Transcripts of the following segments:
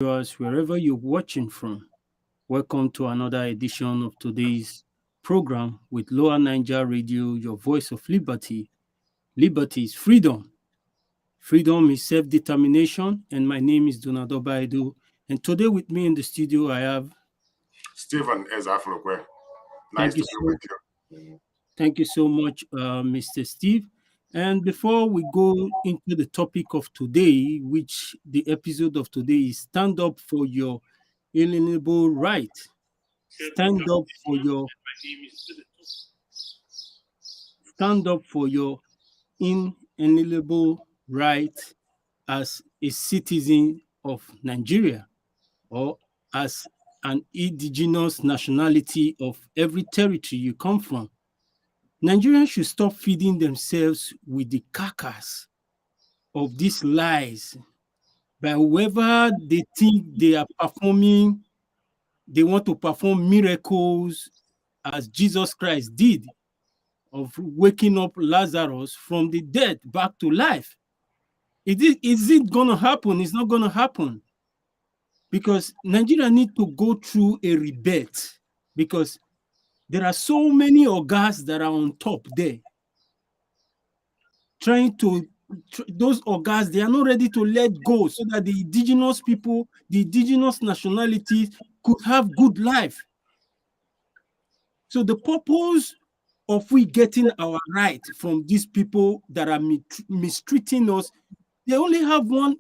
viewers, wherever you're watching from. Welcome to another edition of today's program with Lower Niger Radio, your voice of liberty. Liberty is freedom. Freedom is self-determination, and my name is Donadoba Edo. And today with me in the studio, I have Stephen Ezaflokwe. Nice thank you to be so with you. thank you so much, Mr. Steve. And before we go into the topic of today, which the episode of today is stand up for your inalienable right. Stand up for your stand up for your inalienable right as a citizen of Nigeria or as an indigenous nationality of every territory you come from. Nigerians should stop feeding themselves with the carcass of these lies by whoever they think they are performing, they want to perform miracles as Jesus Christ did of waking up Lazarus from the dead back to life. Is it going to happen? It's not going to happen because Nigeria need to go through a rebirth because there are so many organs that are on top there trying to those organs, they are not ready to let go so that the indigenous people, the indigenous nationalities could have good life. So the purpose of we getting our right from these people that are mistreating us, they only have one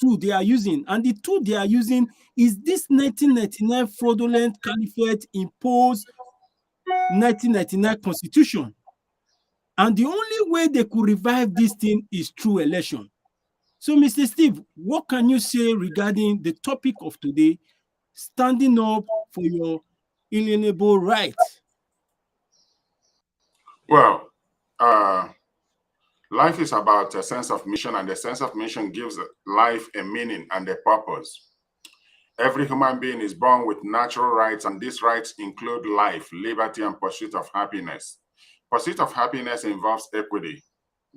tool they are using, and the tool they are using is this 1999 fraudulent caliphate imposed 1999 constitution. And the only way they could revive this thing is through election. So, Mr. Steve, what can you say regarding the topic of today, standing up for your inalienable right? Well, uh, life is about a sense of mission, and the sense of mission gives life a meaning and a purpose. Every human being is born with natural rights, and these rights include life, liberty, and pursuit of happiness. Pursuit of happiness involves equity,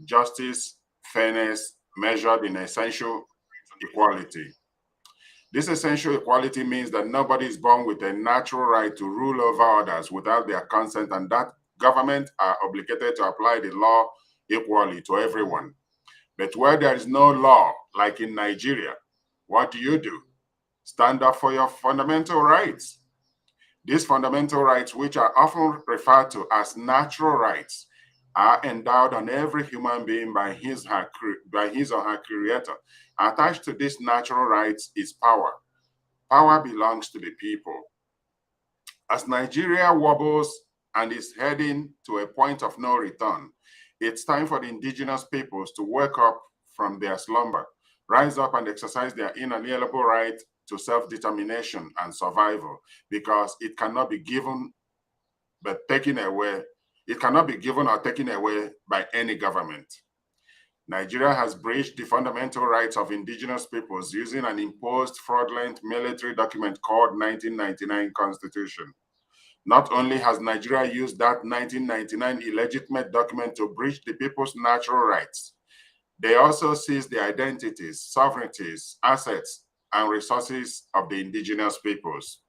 justice, fairness, measured in essential equality. This essential equality means that nobody is born with a natural right to rule over others without their consent, and that government are obligated to apply the law equally to everyone. But where there is no law, like in Nigeria, what do? Stand up for your fundamental rights. These fundamental rights, which are often referred to as natural rights, are endowed on every human being by his or her creator. Attached to these natural rights is power. Power belongs to the people. As Nigeria wobbles and is heading to a point of no return, it's time for the indigenous peoples to wake up from their slumber, rise up and exercise their inalienable right to self-determination and survival, because it cannot be given but taken away. It cannot be given or taken away by any government. Nigeria has breached the fundamental rights of indigenous peoples using an imposed fraudulent military document called 1999 Constitution. Not only has Nigeria used that 1999 illegitimate document to breach the people's natural rights, they also seized the identities, sovereignties, assets, and resources of the indigenous peoples.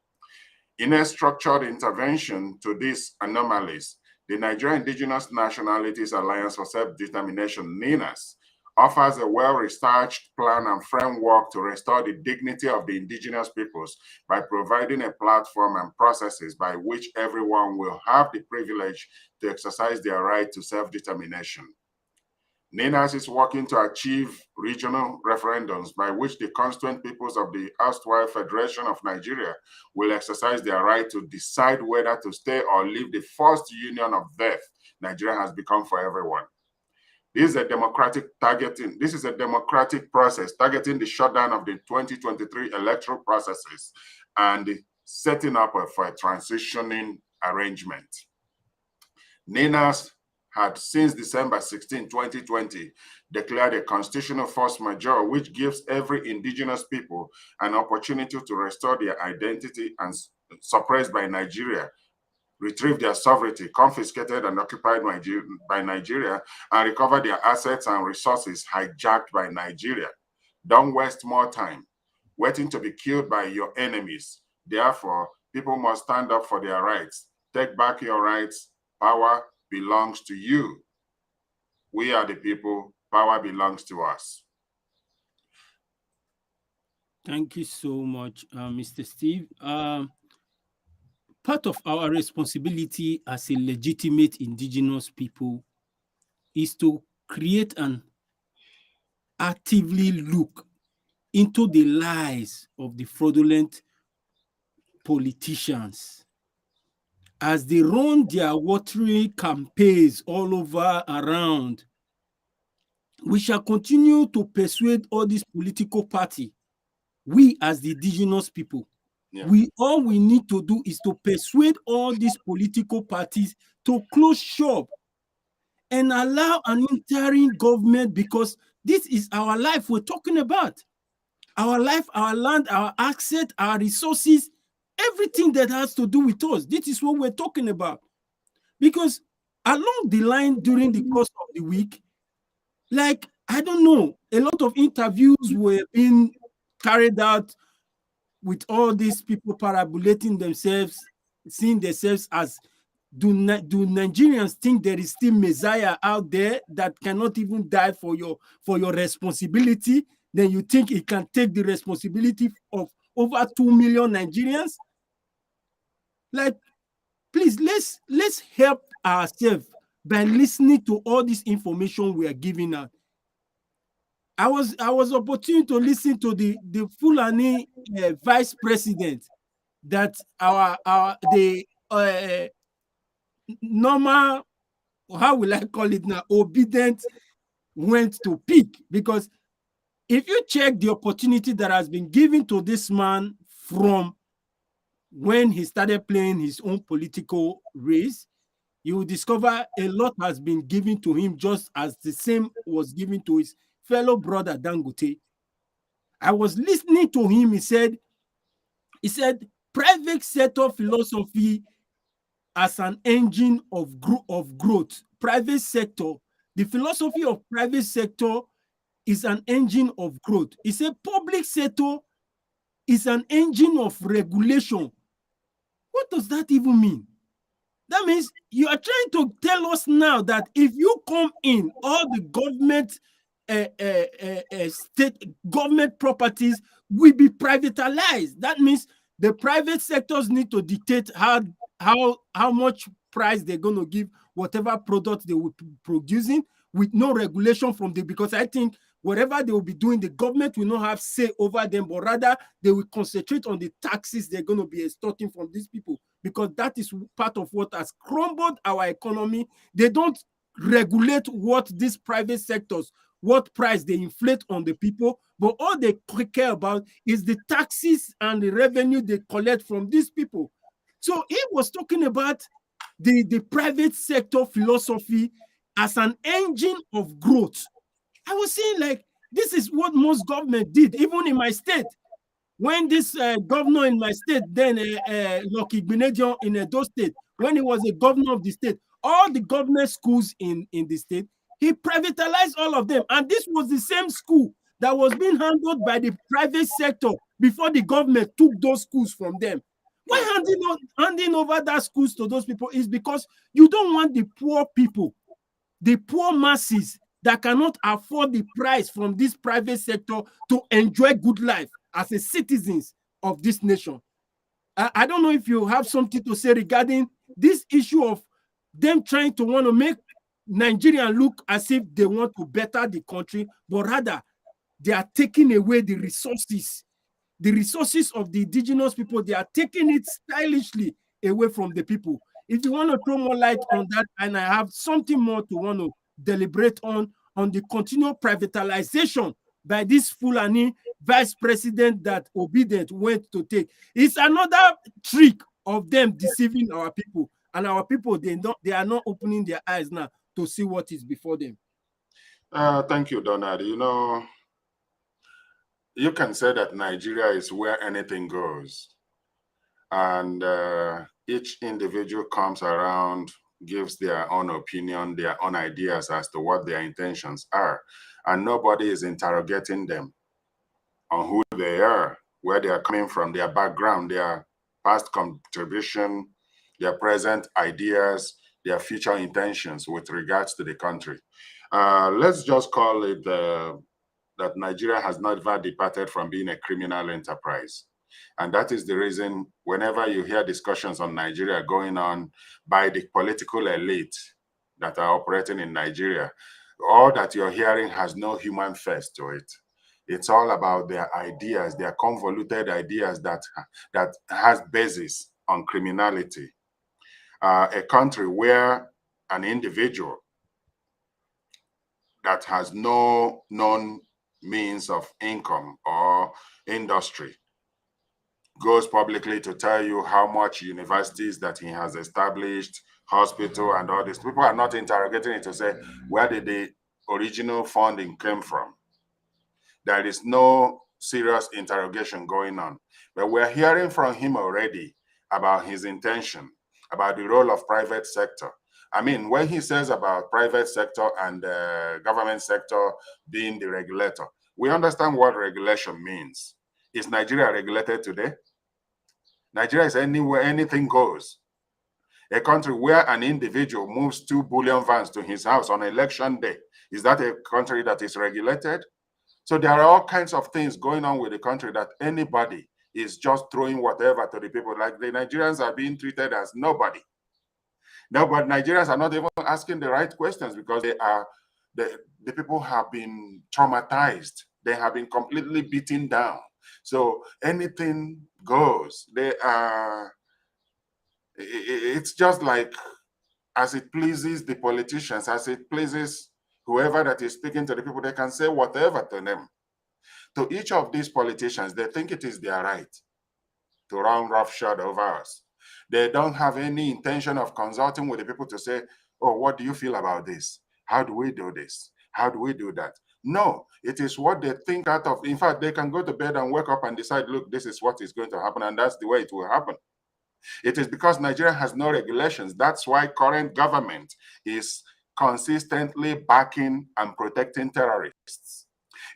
In a structured intervention to these anomalies, the Nigerian Indigenous Nationalities Alliance for Self-Determination, NINAS, offers a well-researched plan and framework to restore the dignity of the indigenous peoples by providing a platform and processes by which everyone will have the privilege to exercise their right to self-determination. NINAS is working to achieve regional referendums by which the constituent peoples of the erstwhile Federation of Nigeria will exercise their right to decide whether to stay or leave the first union of death Nigeria has become for everyone. This is a democratic process targeting the shutdown of the 2023 electoral processes and the setting up for a transitioning arrangement. NINAS had since December 16, 2020, declared a constitutional force majeure, which gives every indigenous people an opportunity to restore their identity and suppressed by Nigeria, retrieve their sovereignty, confiscated and occupied by Nigeria, and recover their assets and resources hijacked by Nigeria. Don't waste more time. waiting to be killed by your enemies. Therefore, people must stand up for their rights. Take back your rights. Power belongs to you. We are the people. Power belongs to us. Thank you so much, Mr. Steve. Part of our responsibility as a legitimate indigenous people is to create and actively look into the lies of the fraudulent politicians as they run their watery campaigns all over around. We shall continue to persuade all these political parties. We as the indigenous people, all we need to do is to persuade all these political parties to close shop and allow an interim government, because this is our life we're talking about. Our life, our land, our asset, our resources, everything that has to do with us. This is what we're talking about. Because along the line during the course of the week, like, I don't know, a lot of interviews were being carried out with all these people parabolating themselves, seeing themselves as, do Nigerians think there is still Messiah out there that cannot even die for your responsibility? Then you think it can take the responsibility of over 2 million Nigerians? Like, please, let's help ourselves by listening to all this information we are giving out. I was opportune to listen to the Fulani vice president that the normal, how will I call it now, obedient went to pick. Because if you check the opportunity that has been given to this man from when he started playing his own political race, you will discover a lot has been given to him, just as the same was given to his fellow brother Dangote. I was listening to him. He said private sector philosophy as an engine of growth. Private sector, the philosophy of private sector is an engine of growth. He said public sector is an engine of regulation. What does that even mean? That means you are trying to tell us now that if you come in, all the government state government properties will be privatized. That means the private sectors need to dictate how much price they're going to give whatever product they will be producing, with no regulation from them. Because I think whatever they will be doing, the government will not have say over them, but rather they will concentrate on the taxes they're going to be extorting from these people, because that is part of what has crumbled our economy. They don't regulate what these private sectors, what price they inflate on the people, but all they care about is the taxes and the revenue they collect from these people. So he was talking about the private sector philosophy as an engine of growth. I was saying, like, this is what most government did, even in my state. When this governor in my state, then Lucky Benedion in Edo State, when he was a governor of the state, all the government schools in the state, he privatized all of them. And this was the same school that was being handled by the private sector before the government took those schools from them. Why handing over that schools to those people is because you don't want the poor people, the poor masses that cannot afford the price from this private sector to enjoy good life as a citizens of this nation. I don't know if you have something to say regarding this issue of them trying to want to make Nigeria look as if they want to better the country, but rather they are taking away the resources of the indigenous people. They are taking it stylishly away from the people. If you want to throw more light on that, and I have something more to want to deliberate on the continual privatization by this Fulani vice president that Obedient went to take. It's another trick of them deceiving our people, and our people, they are not opening their eyes now to see what is before them. Thank you, Donald. You know, you can say that Nigeria is where anything goes, and each individual comes around, gives their own opinion, their own ideas as to what their intentions are, and nobody is interrogating them on who they are. where they are coming from, their background, their past contribution, their present ideas, their future intentions with regards to the country. Let's just call it that Nigeria has never departed from being a criminal enterprise. And that is the reason whenever you hear discussions on Nigeria going on by the political elite that are operating in Nigeria, all that you're hearing has no human face to it. It's all about their ideas, their convoluted ideas that has basis on criminality. A country where an individual that has no known means of income or industry goes publicly to tell you how much universities that he has established, hospital and all this. People are not interrogating it to say, where did the original funding came from? There is no serious interrogation going on. But we're hearing from him already about his intention, about the role of private sector. I mean, when he says about private sector and government sector being the regulator, we understand what regulation means. Is Nigeria regulated today? Nigeria is anywhere, anything goes. A country where an individual moves 2 bullion vans to his house on election day, is that a country that is regulated? So there are all kinds of things going on with the country that anybody is just throwing whatever to the people. Like the Nigerians are being treated as nobody. No, but Nigerians are not even asking the right questions because the people have been traumatized. They have been completely beaten down. So anything goes. It's just like as it pleases the politicians, as it pleases whoever that is speaking to the people, they can say whatever to them. To each of these politicians, they think it is their right to run roughshod over us. They don't have any intention of consulting with the people to say, oh, what do you feel about this? How do we do this? How do we do that? No, it is what they think out of. In fact, they can go to bed and wake up and decide, look, this is what is going to happen, and that's the way it will happen. It is because Nigeria has no regulations. That's why current government is consistently backing and protecting terrorists.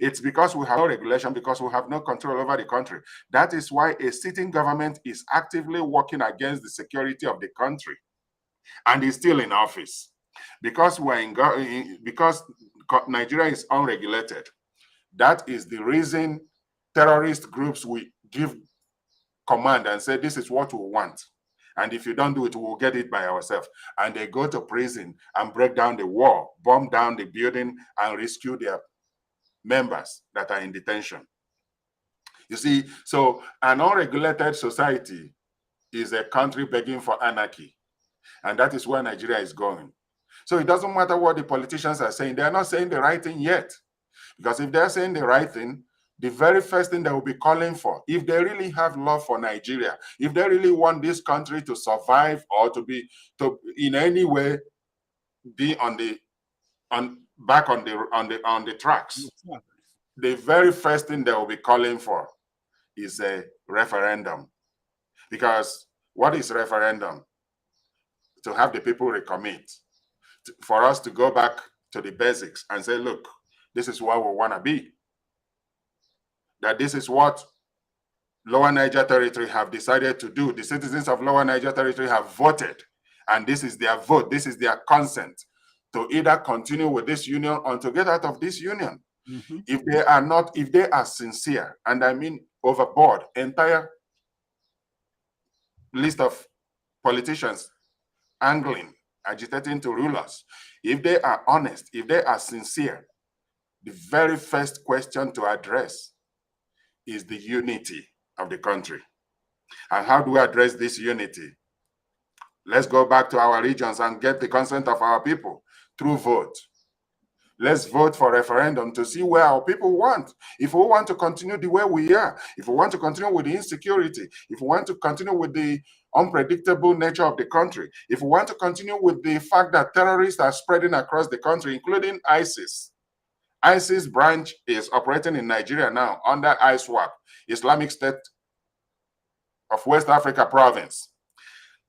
It's because we have no regulation, because we have no control over the country. That is why a sitting government is actively working against the security of the country and is still in office. Because because Nigeria is unregulated, that is the reason terrorist groups will give command and say, this is what we want. And if you don't do it, we'll get it by ourselves. And they go to prison and break down the wall, bomb down the building, and rescue their members that are in detention. You see, so an unregulated society is a country begging for anarchy. And that is where Nigeria is going. So it doesn't matter what the politicians are saying. They're not saying the right thing yet. Because if they're saying the right thing, the very first thing they will be calling for, if they really have love for Nigeria, if they really want this country to survive or to in any way be back on the tracks, the very first thing they will be calling for is a referendum. Because what is referendum? To have the people recommit, for us to go back to the basics and say, look, this is what we want to be. That this is what Lower Niger Territory have decided to do. The citizens of Lower Niger Territory have voted, and this is their vote, this is their consent to either continue with this union or to get out of this union. Mm-hmm. If they are sincere, and I mean overboard, entire list of politicians angling, agitating to rule us, if they are honest, if they are sincere, the very first question to address is the unity of the country. And how do we address this unity? Let's go back to our regions and get the consent of our people through vote. Let's vote for referendum to see where our people want. If we want to continue the way we are, if we want to continue with the insecurity, if we want to continue with the unpredictable nature of the country, if we want to continue with the fact that terrorists are spreading across the country, including ISIS. ISIS branch is operating in Nigeria now under ISWAP, Islamic State of West Africa province.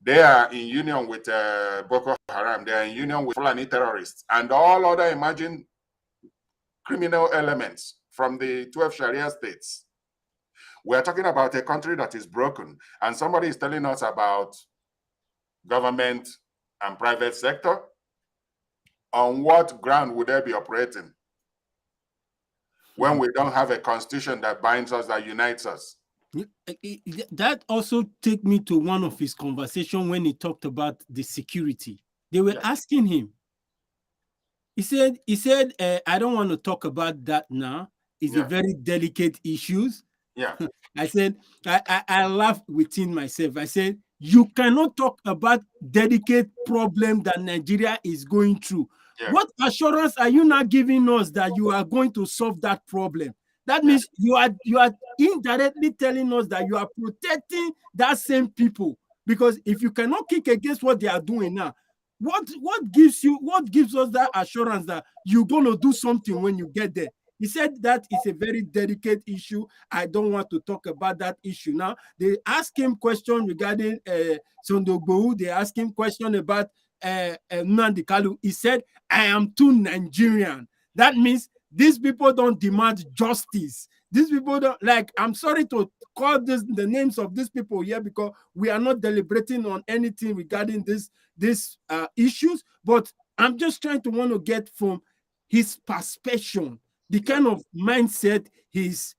They are in union with Boko Haram. They are in union with Fulani terrorists and all other imagined criminal elements from the 12 Sharia states. We're talking about a country that is broken, and somebody is telling us about government and private sector. On what ground would they be operating when we don't have a constitution that binds us, that unites us? That also take me to one of his conversation when he talked about the security. They were asking him. He said, I don't want to talk about that now. It's a very delicate issue. Yeah. I said, I laughed within myself. I said, you cannot talk about delicate problem that Nigeria is going through. Yeah. What assurance are you not giving us that you are going to solve that problem? That means you are indirectly telling us that you are protecting that same people. Because if you cannot kick against what they are doing now, what gives us that assurance that you're going to do something when you get there? He said that is a very delicate issue. I don't want to talk about that issue now. They ask him question regarding Sondogbo. They ask him question about Nnamdi Kanu. He said, I am too Nigerian. That means these people don't demand justice. These people don't, like, I'm sorry to call the names of these people here because we are not deliberating on anything regarding these issues, but I'm just trying to want to get from his perspective the kind of mindset he's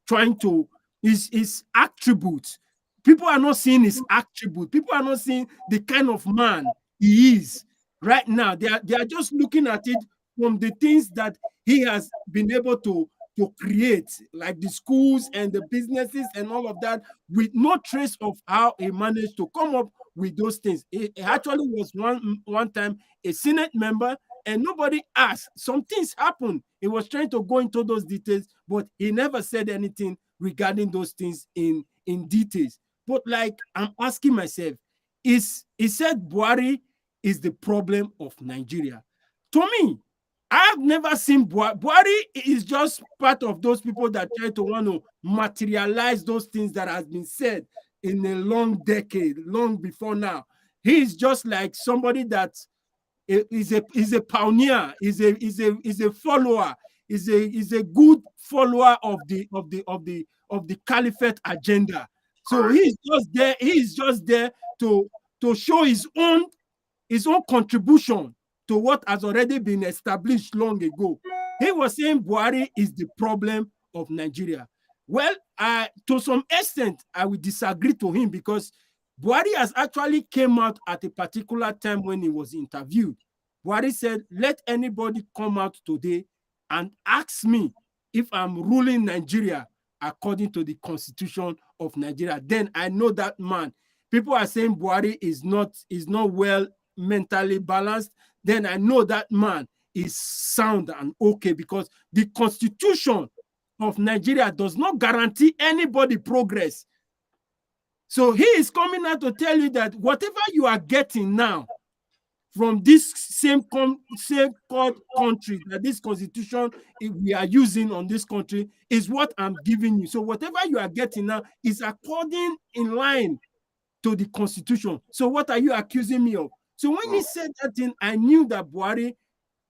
trying to, his attributes. People are not seeing his attribute. People are not seeing the kind of man he is right now. They are just looking at it from the things that he has been able to create, like the schools and the businesses and all of that, with no trace of how he managed to come up with those things. He actually was one time a Senate member, and nobody asked. Some things happened. He was trying to go into those details, but he never said anything regarding those things in details. But like, I'm asking myself, he said Buhari is the problem of Nigeria. To me, I've never seen Buhari. Buhari is just part of those people that try to want to materialize those things that has been said in a long decade, long before now. He is just like somebody that is a pioneer, is a follower, is a good follower of the caliphate agenda. So he's just there to show his own contribution to what has already been established long ago. He was saying Buhari is the problem of Nigeria. Well, to some extent, I will disagree to him because Buhari has actually came out at a particular time when he was interviewed. Buhari said, let anybody come out today and ask me if I'm ruling Nigeria according to the constitution of Nigeria. Then I know that man. People are saying Buhari is not well mentally balanced. Then I know that man is sound and okay, because the constitution of Nigeria does not guarantee anybody progress. So he is coming out to tell you that whatever you are getting now from this same called country, that this constitution we are using on this country is what I'm giving you. So whatever you are getting now is according in line to the constitution. So what are you accusing me of? So when he said that thing, I knew that Buhari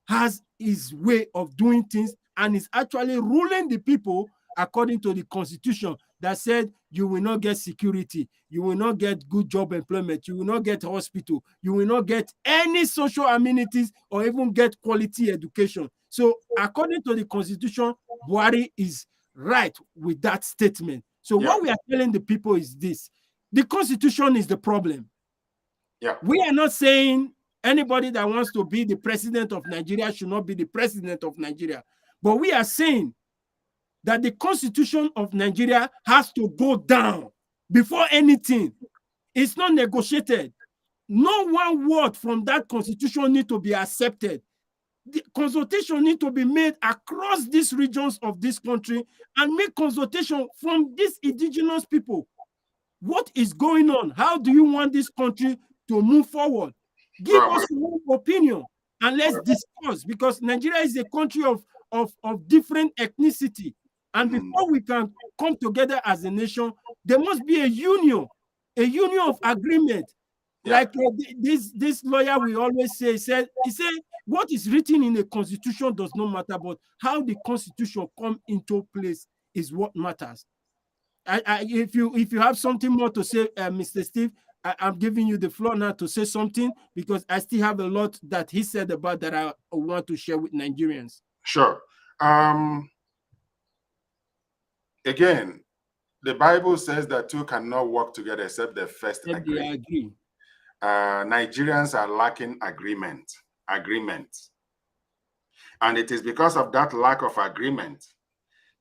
has his way of doing things and is actually ruling the people according to the constitution that said you will not get security, you will not get good job employment, you will not get hospital, you will not get any social amenities or even get quality education. So according to the constitution, Buhari is right with that statement. So what we are telling the people is this: the constitution is the problem. We are not saying anybody that wants to be the president of Nigeria should not be the president of Nigeria. But we are saying that the constitution of Nigeria has to go down before anything. It's not negotiated. No one word from that constitution need to be accepted. The consultation need to be made across these regions of this country and make consultation from these indigenous people. What is going on? How do you want this country to move forward? Give us your opinion and let's discuss, because Nigeria is a country of different ethnicity. And before we can come together as a nation, there must be a union of agreement. Like this lawyer we always say, he said, what is written in the constitution does not matter, but how the constitution come into place is what matters. If you have something more to say, Mr. Steve, I'm giving you the floor now to say something, because I still have a lot that he said about that I want to share with Nigerians. Sure. Again, the Bible says that two cannot work together except they first agree. I agree. Nigerians are lacking agreement. And it is because of that lack of agreement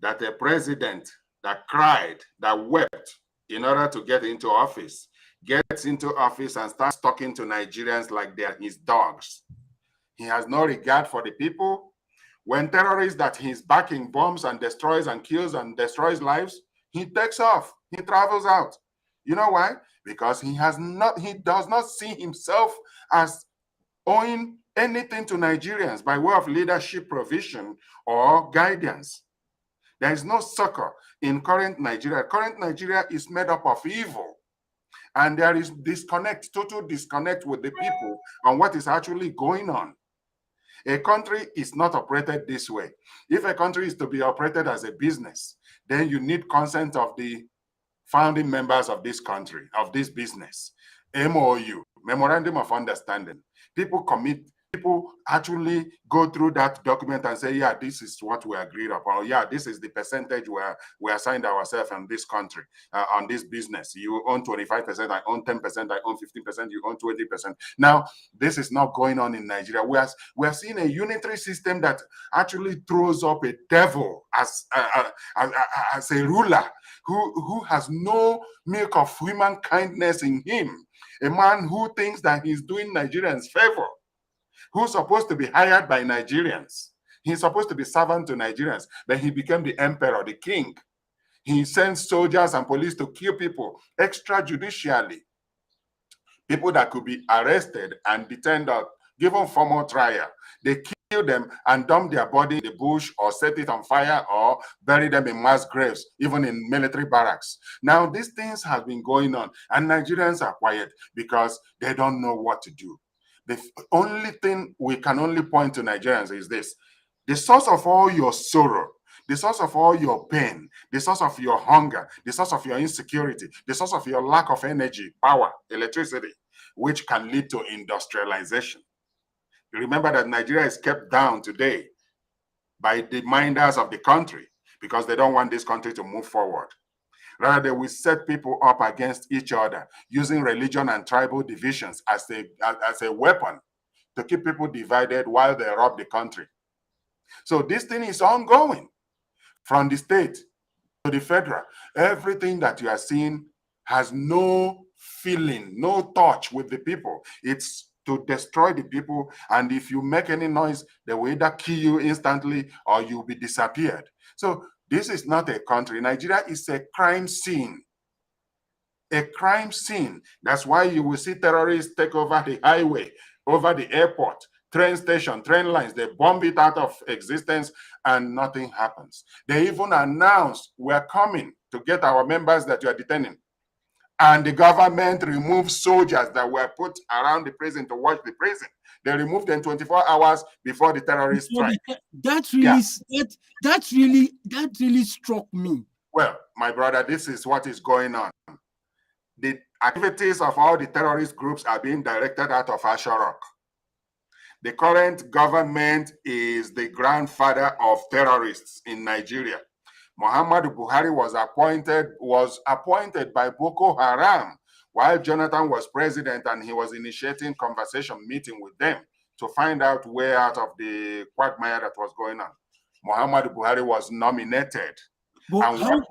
that a president that cried, that wept in order to get into office, gets into office and starts talking to Nigerians like they're his dogs. He has no regard for the people. When terrorists that he's backing bombs and destroys and kills and destroys lives, he takes off. He travels out. You know why? Because he does not see himself as owing anything to Nigerians by way of leadership provision or guidance. There is no succor in current Nigeria. Current Nigeria is made up of evil. And there is total disconnect with the people on what is actually going on. A country is not operated this way. If a country is to be operated as a business, then you need consent of the founding members of this country, of this business. MOU, Memorandum of Understanding. People actually go through that document and say, yeah, this is what we agreed upon. Or, yeah, this is the percentage where we assigned ourselves in this country, on this business. You own 25%, I own 10%, I own 15%, you own 20%. Now, this is not going on in Nigeria. We are seeing a unitary system that actually throws up a devil as a ruler who has no milk of human kindness in him. A man who thinks that he's doing Nigerians favor, who's supposed to be hired by Nigerians. He's supposed to be servant to Nigerians, but he became the emperor, the king. He sends soldiers and police to kill people extrajudicially. People that could be arrested and detained or given formal trial. They kill them and dump their body in the bush or set it on fire or bury them in mass graves, even in military barracks. Now, these things have been going on, and Nigerians are quiet because they don't know what to do. The only thing we can only point to Nigerians is this: the source of all your sorrow, the source of all your pain, the source of your hunger, the source of your insecurity, the source of your lack of energy, power, electricity, which can lead to industrialization. Remember that Nigeria is kept down today by the minders of the country because they don't want this country to move forward. Rather, they will set people up against each other using religion and tribal divisions as a weapon to keep people divided while they rob the country. So this thing is ongoing from the state to the federal. Everything that you are seeing has no feeling, no touch with the people. It's to destroy the people, and if you make any noise, they will either kill you instantly or you'll be disappeared. So this is not a country. Nigeria is a crime scene. A crime scene. That's why you will see terrorists take over the highway, over the airport, train station, train lines. They bomb it out of existence and nothing happens. They even announced, we're coming to get our members that you are detaining. And the government removed soldiers that were put around the prison to watch the prison. They removed them 24 hours before the terrorist strike. That really struck me. Well, my brother, this is what is going on. The activities of all the terrorist groups are being directed out of Asharok. The current government is the grandfather of terrorists in Nigeria. Muhammadu Buhari was appointed by Boko Haram while Jonathan was president, and he was initiating conversation meeting with them to find out where out of the quagmire that was going on. Muhammadu Buhari was nominated. But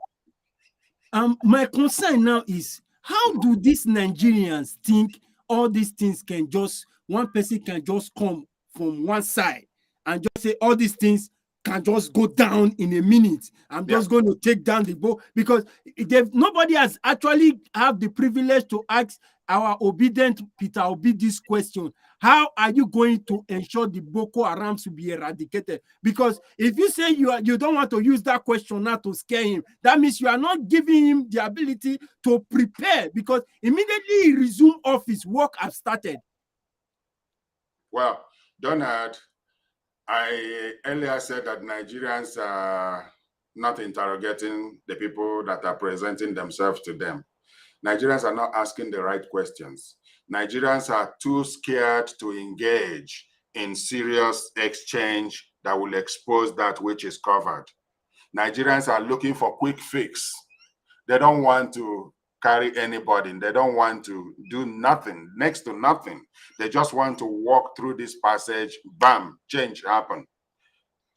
my concern now is, how do these Nigerians think all these things can just, one person can just come from one side and just say all these things can just go down in a minute? I'm just going to take down the boat, because nobody has actually have the privilege to ask our obedient Peter Obi this question. How are you going to ensure the Boko Haram to be eradicated? Because if you say you don't want to use that question now to scare him, that means you are not giving him the ability to prepare, because immediately he resumed office, work has started. Well, Donald, I earlier said that Nigerians are not interrogating the people that are presenting themselves to them. Nigerians are not asking the right questions. Nigerians are too scared to engage in serious exchange that will expose that which is covered. Nigerians are looking for quick fix. They don't want to carry anybody. They don't want to do nothing, next to nothing. They just want to walk through this passage, bam, change happen.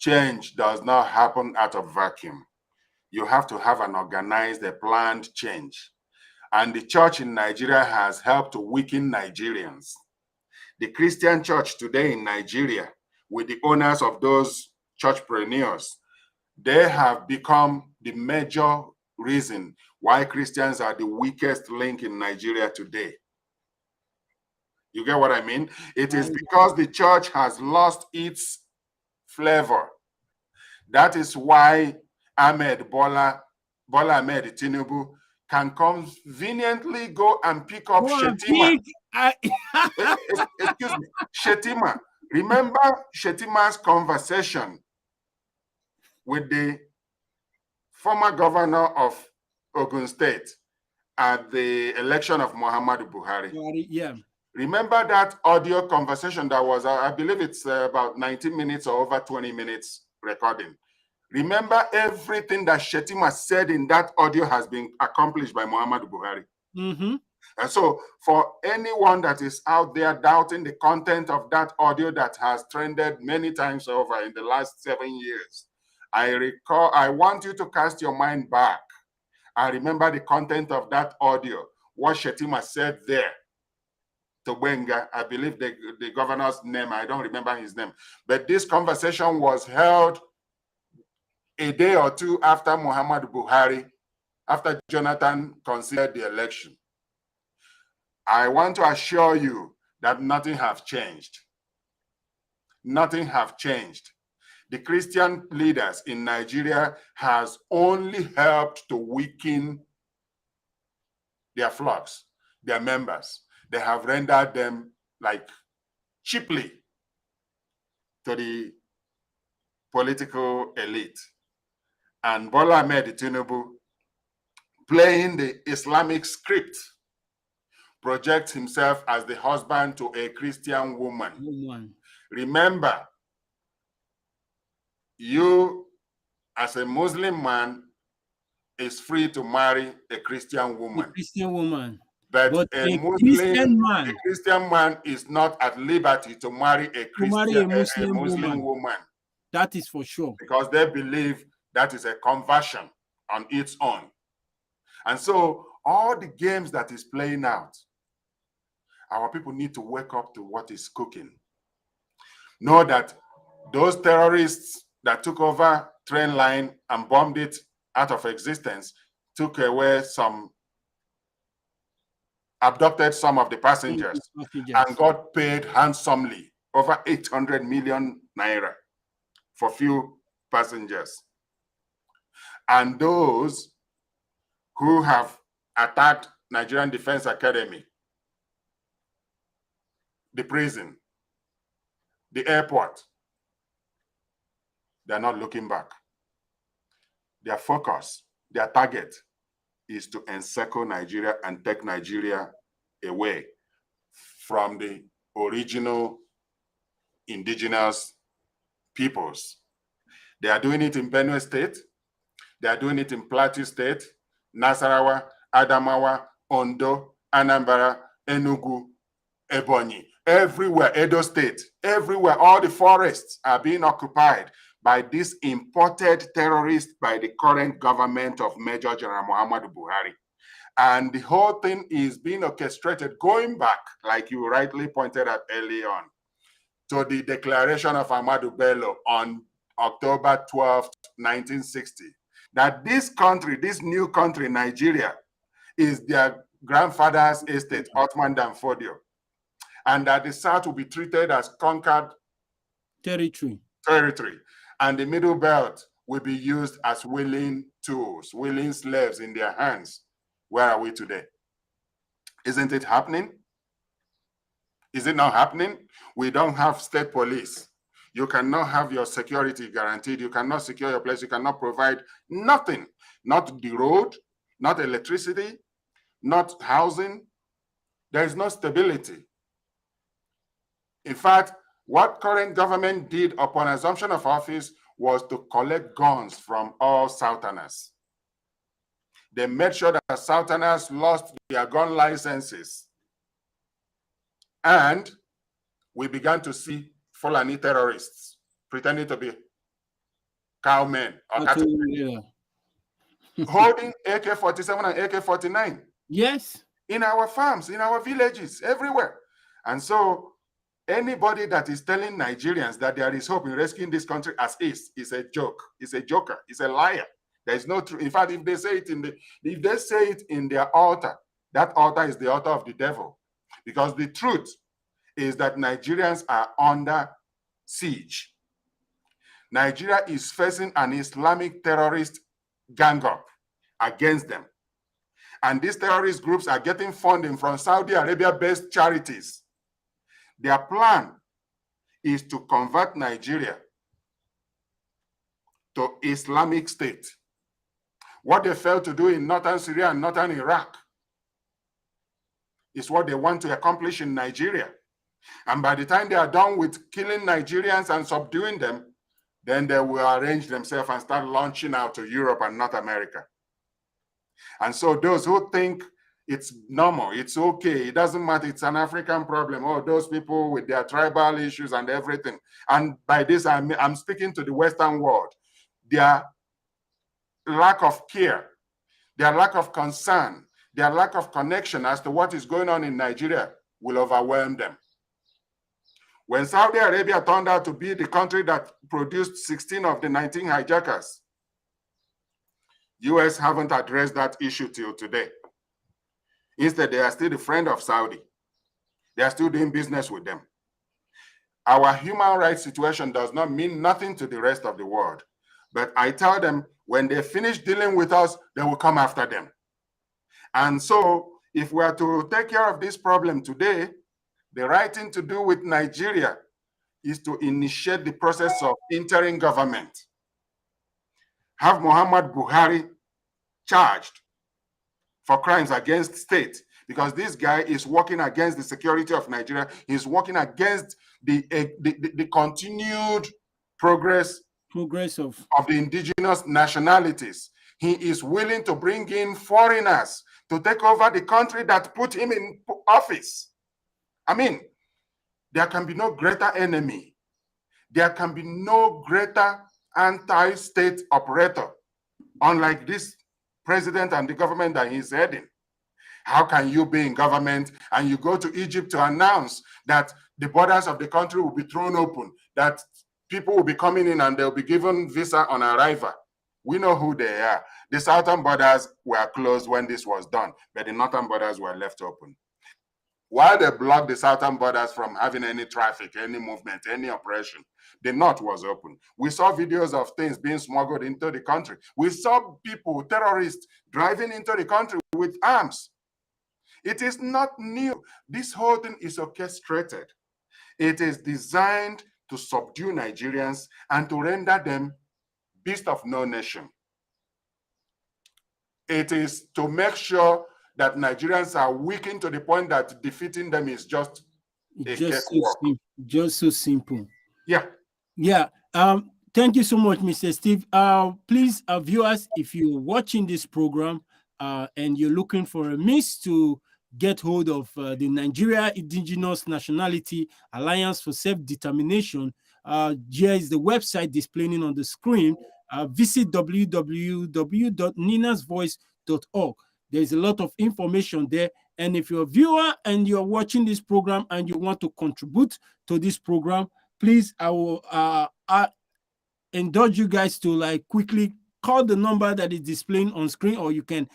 Change does not happen out of vacuum. You have to have an organized, a planned change. And the church in Nigeria has helped to weaken Nigerians. The Christian church today in Nigeria, with the owners of those churchpreneurs, they have become the major reason why Christians are the weakest link in Nigeria today. You get what I mean? It is because the church has lost its flavor. That is why Bola Ahmed Tinubu can conveniently go and pick up Shetima. Excuse me, Shetima. Remember Shetima's conversation with the former governor of Ogun State at the election of Muhammadu Buhari? Yeah. Remember that audio conversation that was, I believe it's about 19 minutes or over 20 minutes recording. Remember everything that Shetima said in that audio has been accomplished by Muhammadu Buhari. Mm-hmm. And so for anyone that is out there doubting the content of that audio that has trended many times over in the last 7 years, I want you to cast your mind back and remember the content of that audio, what Shetima said there to Benga. I believe the governor's name, I don't remember his name, but this conversation was held a day or two after Muhammadu Buhari, after Jonathan considered the election. I want to assure you that nothing has changed. Nothing has changed. The Christian leaders in Nigeria has only helped to weaken their flocks, their members. They have rendered them like cheaply to the political elite. And Bola Ahmed Tinubu, playing the Islamic script, projects himself as the husband to a Christian woman. Remember, you as a Muslim man is free to marry a Christian woman. But a Christian man is not at liberty to marry a Muslim woman. That is for sure. Because they believe that is a conversion on its own. And so all the games that is playing out, our people need to wake up to what is cooking. Know that those terrorists that took over train line and bombed it out of existence took away abducted some of the passengers and got paid handsomely, over 800 million naira for few passengers. And those who have attacked Nigerian Defense Academy, the prison, the airport, they're not looking back. Their focus, their target is to encircle Nigeria and take Nigeria away from the original indigenous peoples. They are doing it in Benue State. They are doing it in Plateau State, Nasarawa, Adamawa, Ondo, Anambra, Enugu, Ebonyi, everywhere, Edo State, everywhere, all the forests are being occupied by this imported terrorist by the current government of Major General Muhammadu Buhari. And the whole thing is being orchestrated, going back, like you rightly pointed out early on, to the declaration of Ahmadu Bello on October 12th, 1960, that this country, this new country, Nigeria, is their grandfather's estate, Ottoman Danfodio, and that the South will be treated as conquered territory, and the Middle Belt will be used as willing tools, willing slaves in their hands. Where are we today? Isn't it happening? Is it not happening? We don't have state police. You cannot have your security guaranteed. You cannot secure your place. You cannot provide nothing, not the road, not electricity, not housing. There is no stability. In fact, what current government did upon assumption of office was to collect guns from all Southerners. They made sure that Southerners lost their gun licenses. And we began to see Fulani terrorists pretending to be cowmen or holding AK-47 and AK-49. Yes. In our farms, in our villages, everywhere. And so anybody that is telling Nigerians that there is hope in rescuing this country as is a joke. It's a joker. It's a liar. There is no truth. In fact, if they say it in their altar, that altar is the altar of the devil. Because the truth is that Nigerians are under siege. Nigeria is facing an Islamic terrorist gang up against them. And these terrorist groups are getting funding from Saudi Arabia-based charities. Their plan is to convert Nigeria to Islamic State. What they failed to do in northern Syria and northern Iraq is what they want to accomplish in Nigeria. And by the time they are done with killing Nigerians and subduing them, then they will arrange themselves and start launching out to Europe and North America. And so those who think it's normal, it's okay, it doesn't matter, it's an African problem, or those people with their tribal issues and everything. And by this, I'm speaking to the Western world. Their lack of care, their lack of concern, their lack of connection as to what is going on in Nigeria will overwhelm them. When Saudi Arabia turned out to be the country that produced 16 of the 19 hijackers, US haven't addressed that issue till today. Instead, they are still a friend of Saudi. They are still doing business with them. Our human rights situation does not mean nothing to the rest of the world. But I tell them, when they finish dealing with us, they will come after them. And so, if we are to take care of this problem today, the right thing to do with Nigeria is to initiate the process of interim government. Have Muhammad Buhari charged for crimes against state, because this guy is working against the security of Nigeria. He's working against the continued progress of the indigenous nationalities. He is willing to bring in foreigners to take over the country that put him in office. I mean, there can be no greater enemy. There can be no greater anti-state operator, unlike this president and the government that he's heading. How can you be in government and you go to Egypt to announce that the borders of the country will be thrown open, that people will be coming in and they'll be given visa on arrival? We know who they are. The southern borders were closed when this was done, but the northern borders were left open. While they blocked the southern borders from having any traffic, any movement, any operation, the north was open. We saw videos of things being smuggled into the country. We saw people, terrorists, driving into the country with arms. It is not new. This whole thing is orchestrated. It is designed to subdue Nigerians and to render them beasts of no nation. It is to make sure that Nigerians are weakened to the point that defeating them is just so simple. Yeah. Yeah. Thank you so much, Mr. Steve. Please, viewers, if you're watching this program and you're looking for a means to get hold of the Nigeria Indigenous Nationality Alliance for Self-Determination, here is the website displaying on the screen. Visit www.ninasvoice.org. There's a lot of information there. And if you're a viewer and you're watching this program and you want to contribute to this program, please, I will indulge you guys to quickly call the number that is displaying on screen, or you can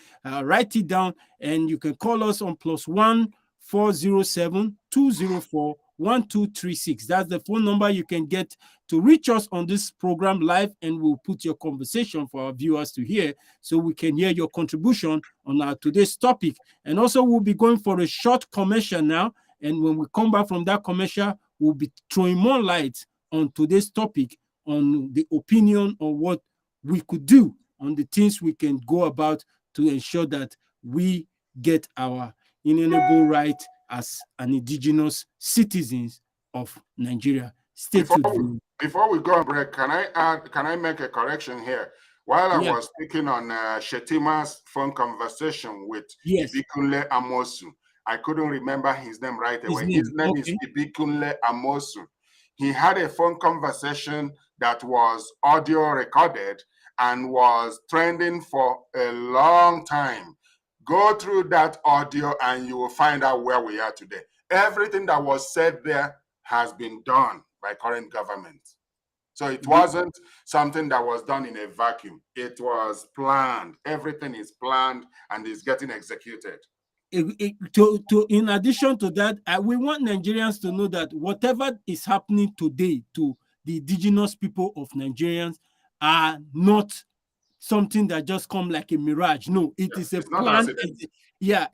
write it down and you can call us on +1 407 204 1236. That's the phone number you can get to reach us on this program live, and we'll put your conversation for our viewers to hear so we can hear your contribution on our today's topic. And also, we'll be going for a short commercial now. And when we come back from that commercial, we'll be throwing more light on today's topic, on the opinion on what we could do, on the things we can go about to ensure that we get our inalienable right as an indigenous citizens of Nigeria. Stay tuned. Before we go on break, can I make a correction here? While I was speaking on Shetima's phone conversation with Ibikunle Amosu, I couldn't remember his name right away. His name is Ibikunle Amosu. He had a phone conversation that was audio recorded and was trending for a long time. Go through that audio and you will find out where we are today. Everything that was said there has been done by current government. So it wasn't something that was done in a vacuum. It was planned. Everything is planned and is getting executed. In addition to that, we want Nigerians to know that whatever is happening today to the indigenous people of Nigerians are not something that just come like a mirage. No, it is a plan.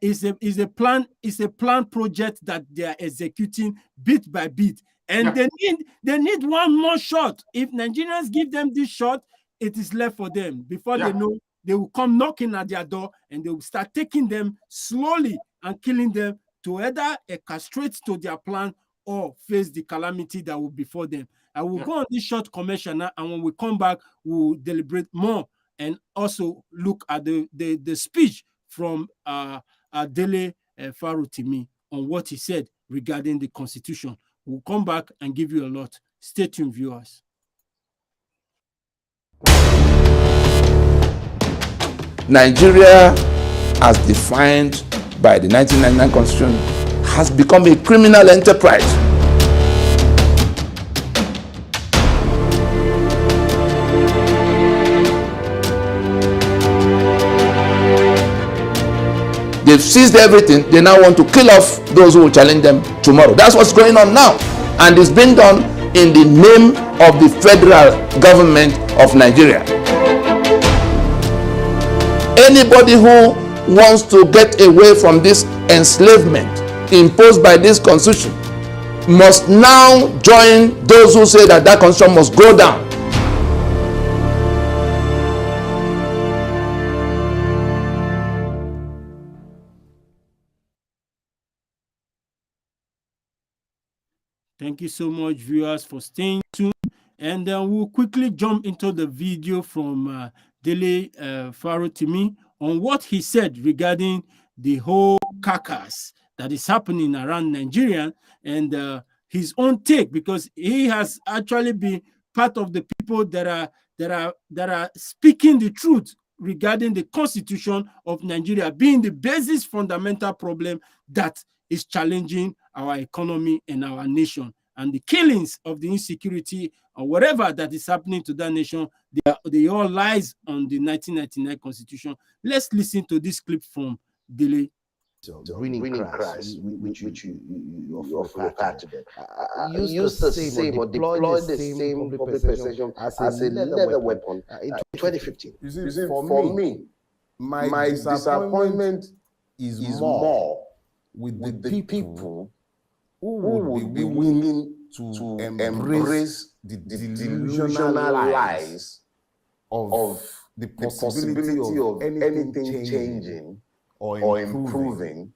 It's a plan. It's a planned project that they are executing bit by bit, and they need one more shot. If Nigerians give them this shot, it is left for them. Before they know, they will come knocking at their door and they will start taking them slowly and killing them to either castrate to their plan or face the calamity that will befall them. I will go on this short commercial now, and when we come back, we'll deliberate more and also look at the speech from Dele Farutimi on what he said regarding the Constitution. We'll come back and give you a lot. Stay tuned, viewers. Nigeria, as defined by the 1999 Constitution, has become a criminal enterprise. They've seized everything. They now want to kill off those who will challenge them tomorrow. That's what's going on now. And it's being done in the name of the federal government of Nigeria. Anybody who wants to get away from this enslavement imposed by this constitution must now join those who say that that constitution must go down. Thank you so much, viewers, for staying tuned. And we'll quickly jump into the video from Dele Farutimi on what he said regarding the whole carcass that is happening around Nigeria and his own take, because he has actually been part of the people that are speaking the truth regarding the Constitution of Nigeria being the basis fundamental problem that is challenging our economy and our nation. And the killings of the insecurity or whatever that is happening to that nation, they all lies on the 1999 Constitution. Let's listen to this clip from Dele. Winning crash, which you often refer to them. Use the same or deploy the same public perception as a leather weapon in 2015. You see, for me, my disappointment is more with the people who would be willing to embrace the delusional lies of the possibility of anything changing or improving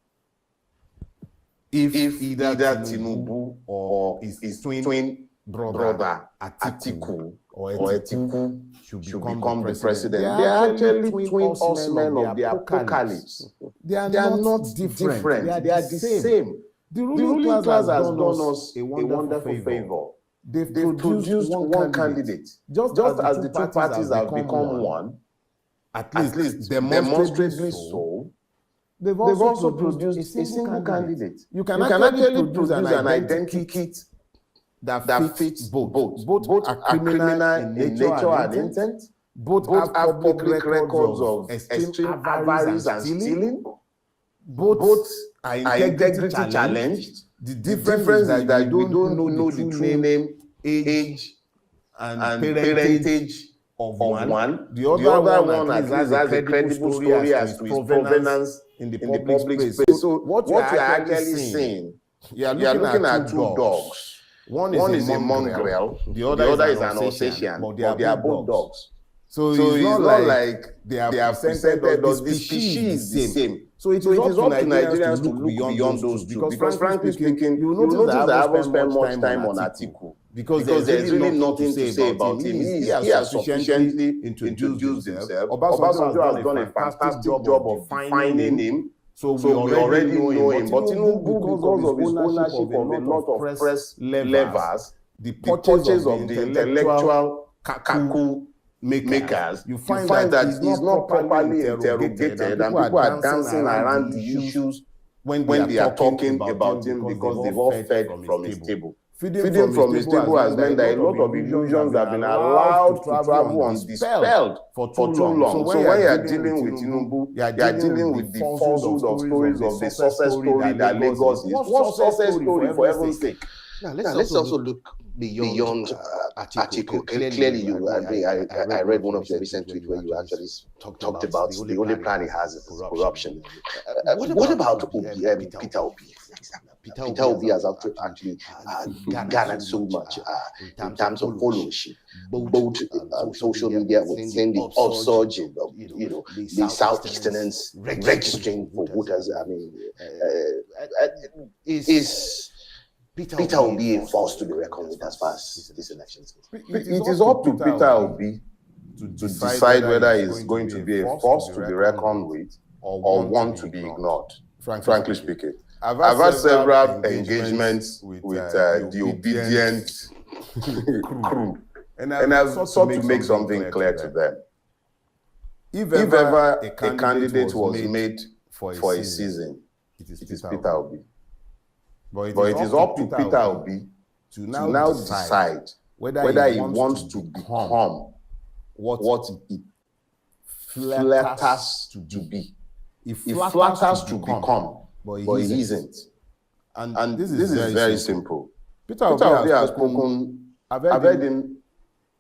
if either Tinubu or his twin brother Atiku or Etiku should become the president. They are actually twin horsemen of the apocalypse. They are not different. They are the same. The ruling class has done us a wonderful favor. They've produced one candidate. Just as the two parties have become one, at least demonstrably so, they've also produced a single candidate. You can actually produce an identity kit that fits both. Both are criminal in nature and intent. Both have public records of extreme avarice and stealing. Both are integrity challenged. The difference is that we don't know the true name, age, and parentage of one. The other one at least has a credible story as to his provenance in the public space. So what you are actually saying, you are looking at two dogs. One is a mongrel, the other is an Alsatian, but they are both dogs. So it's not like they are presented as the species the same. So it is up to Nigerians to look beyond those two. Because frankly speaking, you notice that I haven't spent much time on Atiku. Because there's really nothing to say about him. He has sufficiently introduced himself. Obasanjo has done a fantastic job of defining him. So we already know him. But because of his ownership of a lot of press levers, the purchase of the intellectual kaku makers, you find that he's not properly interrogated, and people are dancing around the issues when they are talking about him because they've all fed from his table. Feeding from his table has meant that a lot of illusions have been allowed to travel undispelled for too long. So when you are dealing with Tinubu, you are dealing with the falsehood of stories of the success story that Lagos is. What success story, for heaven's sake? Now, let's also look beyond Atiku. Clearly, you agree. I read one of your recent tweets where you actually talked about the only plan he has is corruption. What about Peter Obi? Peter Obi has actually garnered so much in terms of followership, both social media. We're seeing the upsurge of the Southeasterners registering for voters. I mean, is Peter Obi a force to be reckoned with as far as this election is concerned? It is up to Peter Obi to decide whether he's going to be a force to be reckoned with or one to be ignored, frankly speaking. I've had several engagements with the obedient crew, and I've sought to make something clear to them. If ever a candidate was made for a season, it is Peter Obi. But it is up to Peter Obi to now decide whether he wants to become what he flatters to be. He flatters to become, but he isn't. And this is very simple. Peter Obi has spoken. I've heard him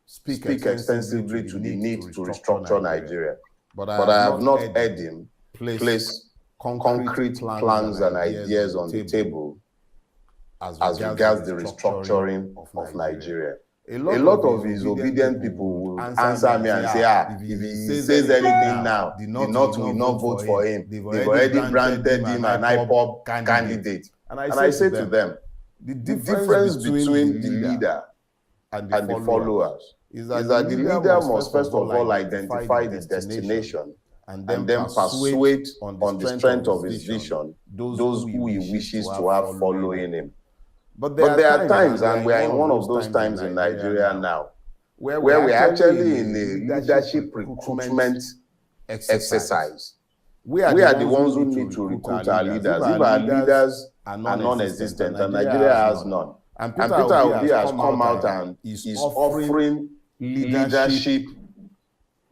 speak extensively to the need to restructure Nigeria, but I have not heard him place concrete plans and ideas on the table as regards the restructuring of Nigeria. A lot of his obedient people will answer me and say, if he says anything now, the North will not vote for him. They've already branded him an IPOB candidate. And I say to them, the difference between the leader and the followers is that the leader must first of all identify the destination and then persuade on the strength of his vision those who he wishes to have following him. But there are times, and we are in one of those times in Nigeria now, where we're actually in a leadership recruitment exercise. We are the ones who need to recruit our leaders. If our leaders are non-existent, and Nigeria has none, and Peter Obi has come out and is offering leadership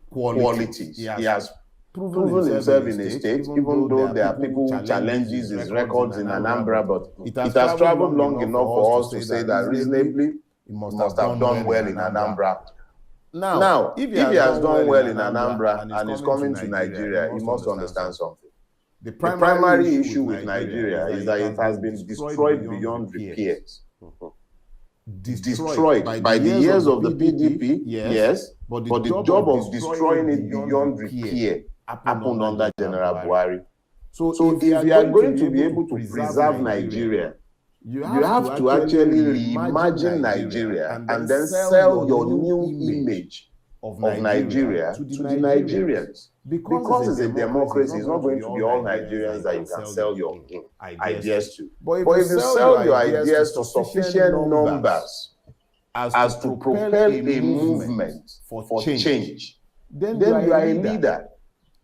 qualities. He has proven himself in a state, even though there are people who challenges his records in Anambra, but it has traveled long enough for us to say that reasonably he must have done well in Anambra. Now, if he has done well in Anambra and is coming to Nigeria, he must understand something. The primary issue with Nigeria is that it has been destroyed beyond repairs. Destroyed by the years of the PDP, yes, but the job of destroying it beyond repair happened under General Buhari. So if you are going to be able to preserve Nigeria, you have to actually reimagine Nigeria and then sell your new image of Nigeria to the Nigerians. Because it's a democracy, it's not going to be all Nigerians that you can sell your ideas to. But if you sell your ideas to sufficient numbers as to propel a movement for change, then you are a leader.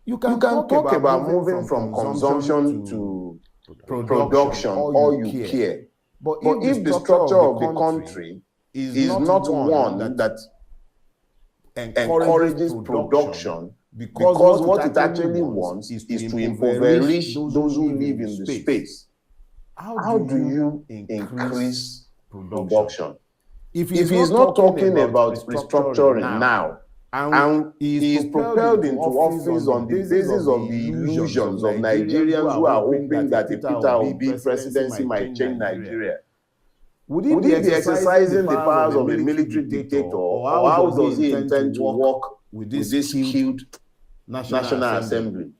You can talk about moving from consumption to production all you care. But if the structure of the country is not one that encourages production, because what it actually wants is to impoverish those who live in the space, how do you increase production? If he's not talking about restructuring now, and he is propelled into office on the basis of the illusions of Nigerians who are hoping that a Peter Obi presidency might change Nigeria, Would he be exercising the powers of a military dictator, or how does he intend to work with this skilled National Assembly?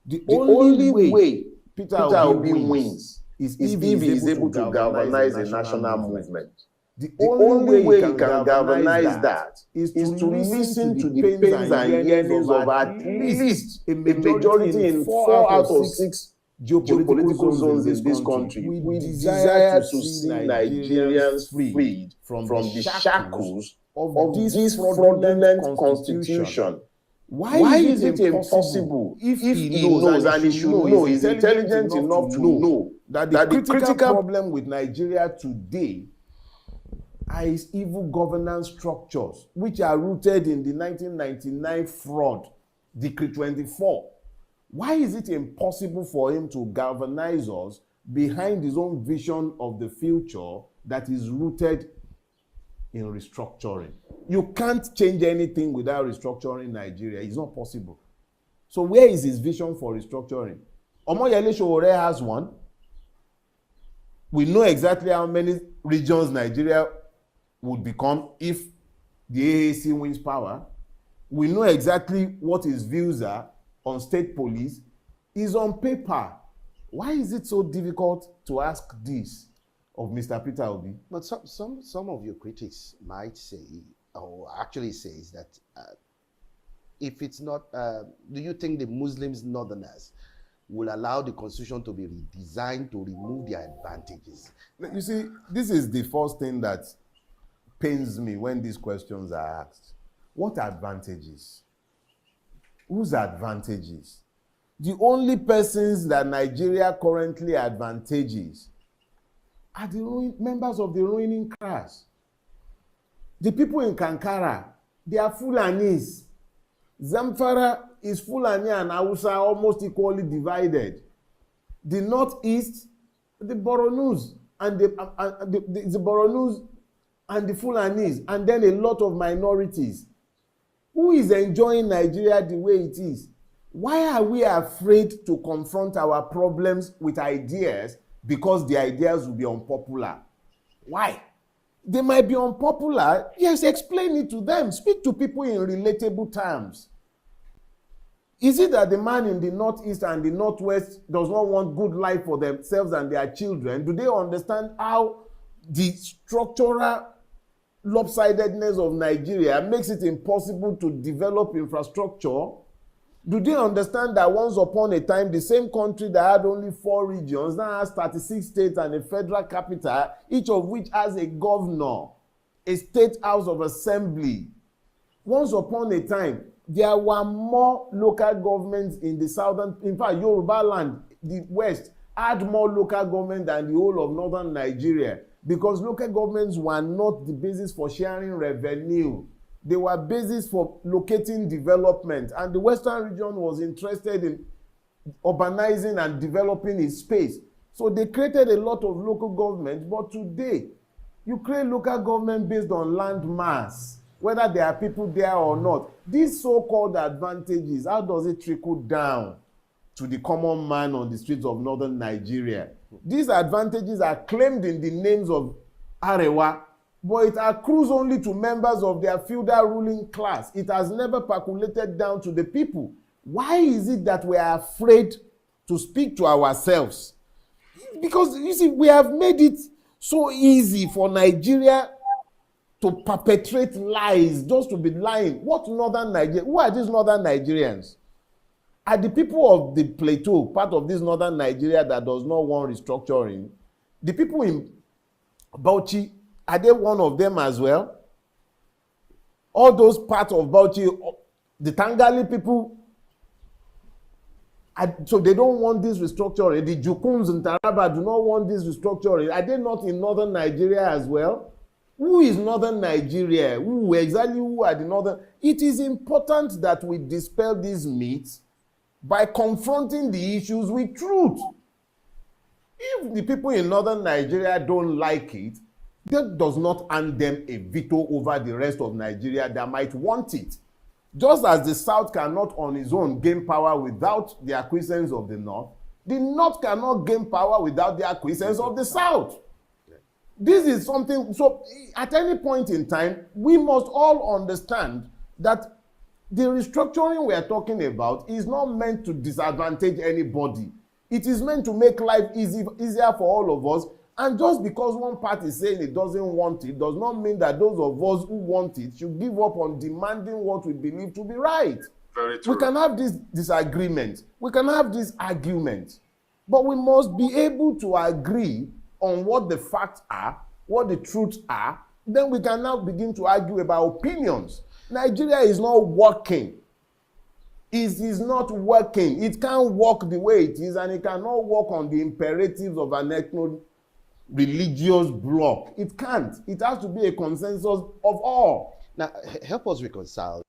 The only way Peter Obi wins is if he is able to galvanize a national movement. The only way he can galvanize that is to listen to the pains and yearnings of at least a majority in 4 out of 6 geopolitical zones in this country. We desire to see Nigerians freed from the shackles of this fraudulent constitution. Why is it impossible if he knows, and he should know, he's intelligent enough to know that the critical problem with Nigeria today are its evil governance structures, which are rooted in the 1999 fraud, Decree 24. Why is it impossible for him to galvanize us behind his own vision of the future that is rooted in restructuring? You can't change anything without restructuring Nigeria. It's not possible. So where is his vision for restructuring? Omoyele Sowore has one. We know exactly how many regions Nigeria would become if the AAC wins power. We know exactly what his views are on state police. Is on paper. Why is it so difficult to ask this of Mr. Peter Obi? But some of your critics might say, or actually says that if it's not, do you think the Muslims northerners will allow the constitution to be redesigned to remove their advantages? You see, this is the first thing that pains me when these questions are asked. What advantages? Whose advantages? The only persons that Nigeria currently advantages are the members of the ruling class. The people in Kankara, they are Fulanis. Zamfara is Fulani and Hausa almost equally divided. The northeast, the Boronus and the Boronus and the Fulanis, and then a lot of minorities. Who is enjoying Nigeria the way it is? Why are we afraid to confront our problems with ideas because the ideas will be unpopular? Why? They might be unpopular. Yes, explain it to them. Speak to people in relatable terms. Is it that the man in the northeast and the northwest does not want good life for themselves and their children? Do they understand how the structural lopsidedness of Nigeria makes it impossible to develop infrastructure? Do they understand that once upon a time, the same country that had only 4 regions now has 36 states and a federal capital, each of which has a governor, a state house of assembly? Once upon a time, there were more local governments in the southern, in fact, Yoruba land, the west, had more local government than the whole of northern Nigeria, because local governments were not the basis for sharing revenue. They were basis for locating development, and the western region was interested in urbanizing and developing its space. So they created a lot of local governments, but today, you create local government based on land mass, whether there are people there or not. These so-called advantages, how does it trickle down to the common man on the streets of northern Nigeria? These advantages are claimed in the names of Arewa, but it accrues only to members of their feudal ruling class. It has never percolated down to the people. Why is it that we are afraid to speak to ourselves? Because, you see, we have made it so easy for Nigeria to perpetrate lies, just to be lying. What northern Nigeria? Who are these northern Nigerians? Are the people of the plateau part of this northern Nigeria that does not want restructuring? The people in Bauchi, are they one of them as well? All those parts of Bauchi, the Tangali people, so they don't want this restructuring. The Jukuns in Taraba do not want this restructuring. Are they not in northern Nigeria as well? Who is northern Nigeria? Who are the northern? It is important that we dispel these myths by confronting the issues with truth. If the people in northern Nigeria don't like it, that does not earn them a veto over the rest of Nigeria that might want it. Just as the South cannot on its own gain power without the acquiescence of the North cannot gain power without the acquiescence of the South. This is something, so at any point in time, we must all understand that the restructuring we are talking about is not meant to disadvantage anybody. It is meant to make life easier for all of us. And just because one party is saying it doesn't want it, does not mean that those of us who want it should give up on demanding what we believe to be right. Very true. We can have this disagreement, we can have this argument, but we must be able to agree on what the facts are, what the truths are. Then we can now begin to argue about opinions. Nigeria is not working. It is not working. It can't work the way it is, and it cannot work on the imperatives of an ethno-religious bloc. It can't. It has to be a consensus of all. Now, help us reconcile.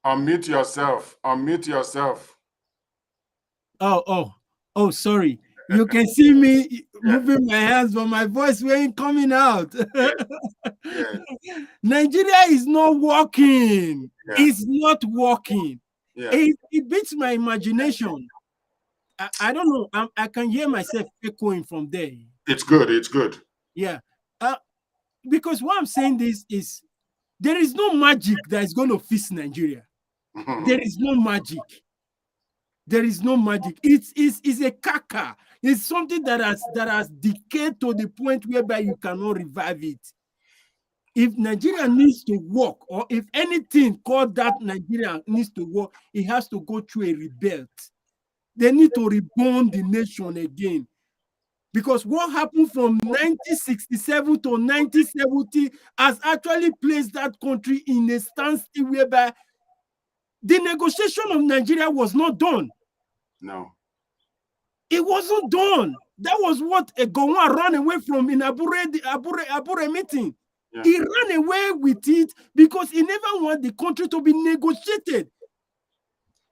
Unmute yourself. Unmute yourself. Oh, sorry. You can see me moving my hands, but my voice ain't coming out. Yes. Nigeria is not working. Yeah. It's not working. Yeah. It beats my imagination. I don't know. I can hear myself echoing from there. It's good. It's good. Yeah. Because what I'm saying this is there is no magic that is going to fix Nigeria. There is no magic. There is no magic. It's a caca. It's something that has decayed to the point whereby you cannot revive it. If Nigeria needs to work, or if anything called that Nigeria needs to work, it has to go through a rebuild. They need to reborn the nation again. Because what happened from 1967 to 1970 has actually placed that country in a standstill whereby the negotiation of Nigeria was not done. No. It wasn't done. That was what Gowon ran away from in Abure meeting. Yeah. He ran away with it because he never wanted the country to be negotiated.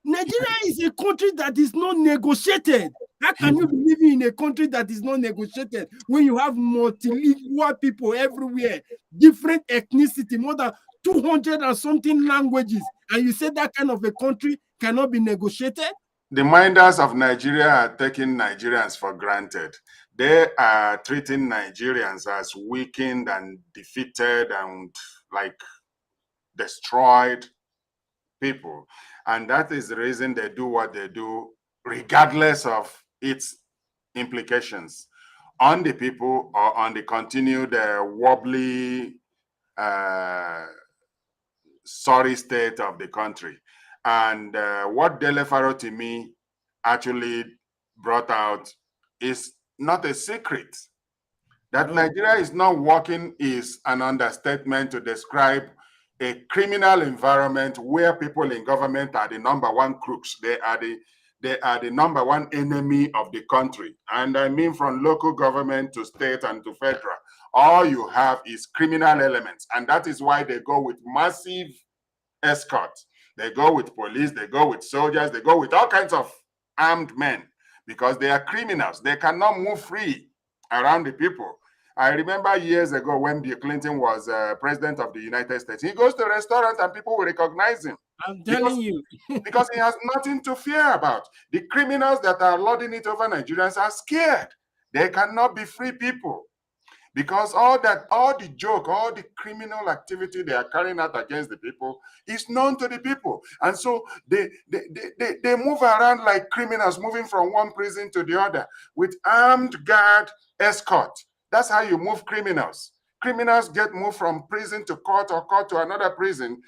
Nigeria is a country that is not negotiated. How can you be living in a country that is not negotiated when you have multilingual people everywhere, different ethnicity, more than 200 and something languages, and you say that kind of a country cannot be negotiated? The minders of Nigeria are taking Nigerians for granted. They are treating Nigerians as weakened and defeated and like destroyed people. And that is the reason they do what they do, regardless of its implications on the people or on the continued wobbly, sorry state of the country. And what Dele Faro to me actually brought out is not a secret. That Nigeria is not working is an understatement to describe a criminal environment where people in government are the number one crooks. They are the number one enemy of the country. And I mean from local government to state and to federal. All you have is criminal elements. And that is why they go with massive escorts. They go with police, they go with soldiers, they go with all kinds of armed men because they are criminals. They cannot move free around the people. I remember years ago when Bill Clinton was president of the United States, he goes to a restaurant and people will recognize him. I'm telling you. Because he has nothing to fear about. The criminals that are lording it over Nigerians are scared. They cannot be free people. Because all the joke, all the criminal activity they are carrying out against the people is known to the people. And so they move around like criminals, moving from one prison to the other with armed guard escort. That's how you move criminals. Criminals get moved from prison to court or court to another prison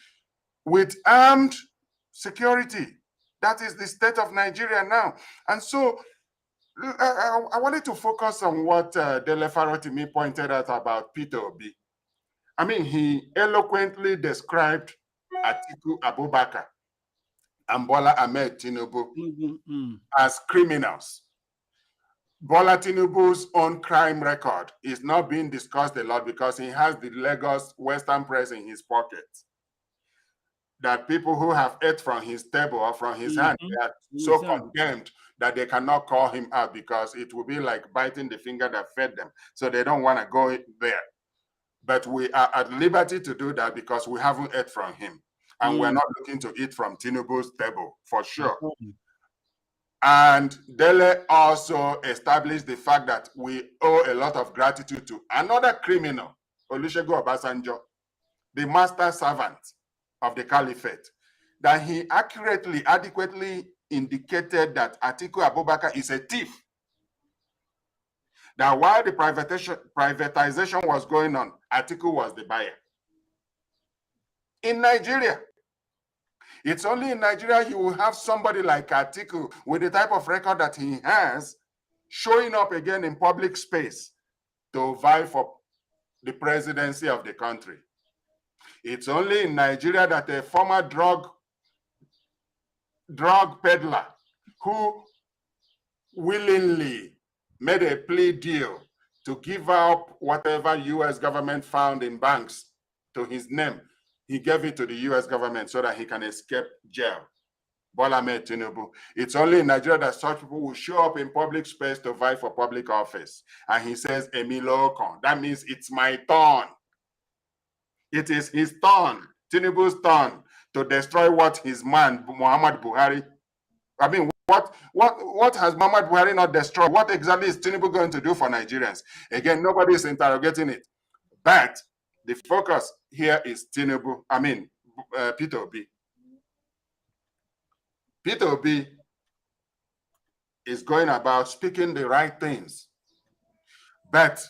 with armed security. That is the state of Nigeria now. And so I wanted to focus on what Dele Faro to me pointed out about Peter Obi. I mean, he eloquently described Atiku Abubakar and Bola Ahmed Tinubu as criminals. Bola Tinubu's own crime record is not being discussed a lot because he has the Lagos Western Press in his pocket. That people who have ate from his table or from his hand, they are so condemned that they cannot call him out because it will be like biting the finger that fed them. So they don't want to go there. But we are at liberty to do that because we haven't ate from him. And we're not looking to eat from Tinubu's table, for sure. And Dele also established the fact that we owe a lot of gratitude to another criminal, Olusegun Obasanjo, the master servant of the caliphate, that he accurately, adequately indicated that Atiku Abubakar is a thief. That while the privatization was going on, Atiku was the buyer. In Nigeria, it's only in Nigeria you will have somebody like Atiku with the type of record that he has showing up again in public space to vie for the presidency of the country. It's only in Nigeria that a former drug peddler who willingly made a plea deal to give up whatever US government found in banks to his name. He gave it to the US government so that he can escape jail. Bola Ahmed Tinubu. It's only in Nigeria that such people will show up in public space to vie for public office. And he says, Emilio Okon. That means it's my turn. It is his turn, Tinubu's turn, to destroy what his man, Muhammad Buhari. I mean, what has Muhammad Buhari not destroyed? What exactly is Tinubu going to do for Nigerians? Again, nobody is interrogating it. But the focus here is Tinubu, Peter Obi. Peter Obi is going about speaking the right things. But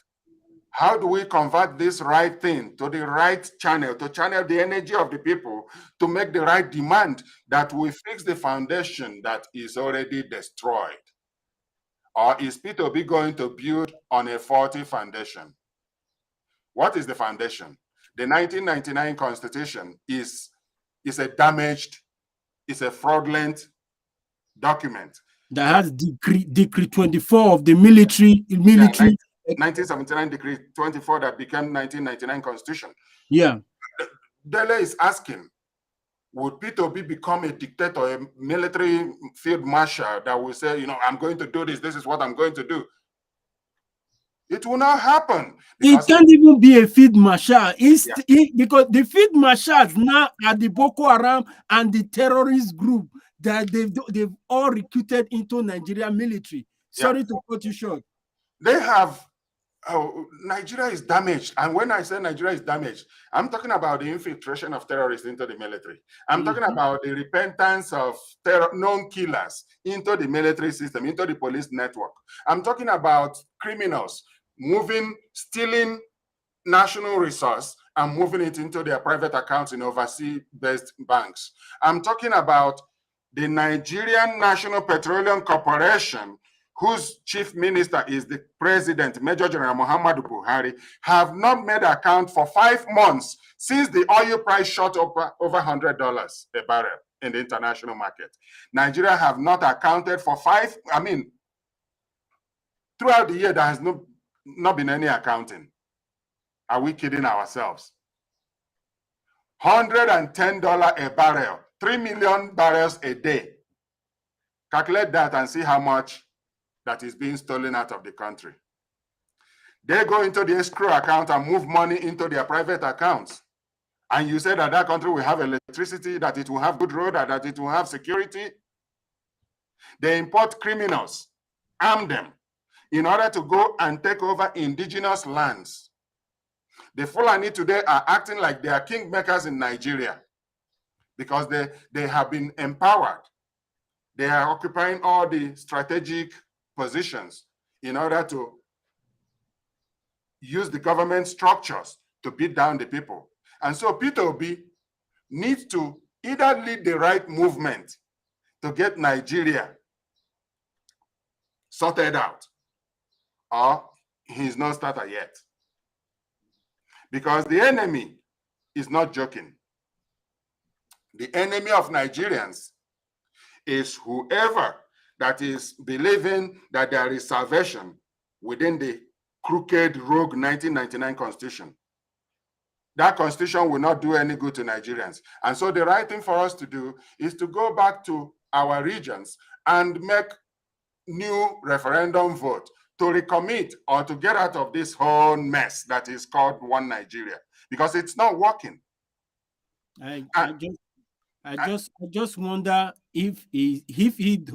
how do we convert this right thing to the right channel, to channel the energy of the people, to make the right demand that we fix the foundation that is already destroyed? Or is Peter Obi going to build on a faulty foundation? What is the foundation? The 1999 Constitution is a damaged, it's a fraudulent document. That has decree 24 of the military. 1979 Decree 24 that became 1999 Constitution. Yeah. Dele is asking, would Peter Obi become a dictator, a military field marshal that will say, I'm going to do this, this is what I'm going to do? It will not happen. It can't even be a field marshal. Because the field marshals now are the Boko Haram and the terrorist group that they've all recruited into Nigerian military. Sorry to cut you short. They have, Nigeria is damaged. And when I say Nigeria is damaged, I'm talking about the infiltration of terrorists into the military. I'm talking about the repentance of known killers into the military system, into the police network. I'm talking about criminals stealing national resource and moving it into their private accounts in overseas-based banks. I'm talking about the Nigerian National Petroleum Corporation, whose chief minister is the president, Major General Muhammadu Buhari, have not made account for 5 months since the oil price shot up over $100 a barrel in the international market. Nigeria have not accounted for throughout the year, there has not been any accounting. Are we kidding ourselves? $110 a barrel, 3 million barrels a day. Calculate that and see how much that is being stolen out of the country. They go into the escrow account and move money into their private accounts. And you say that that country will have electricity, that it will have good road, that it will have security. They import criminals, arm them, in order to go and take over indigenous lands. The Fulani today are acting like they are kingmakers in Nigeria because they have been empowered. They are occupying all the strategic positions in order to use the government structures to beat down the people. And so Peter Obi needs to either lead the right movement to get Nigeria sorted out, or he's not started yet. Because the enemy is not joking. The enemy of Nigerians is whoever that is believing that there is salvation within the crooked, rogue 1999 Constitution. That Constitution will not do any good to Nigerians. And so the right thing for us to do is to go back to our regions and make new referendum vote to recommit or to get out of this whole mess that is called One Nigeria, because it's not working. I just wonder if he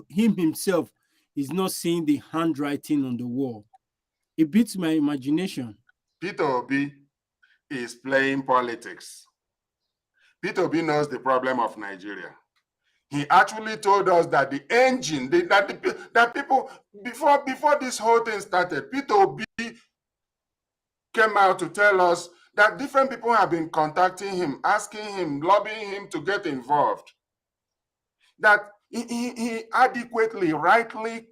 himself is not seeing the handwriting on the wall. It beats my imagination. Peter Obi is playing politics. Peter Obi knows the problem of Nigeria. He actually told us that the engine, that people, before this whole thing started, Peter Obi came out to tell us that different people have been contacting him, asking him, lobbying him to get involved. That he adequately, rightly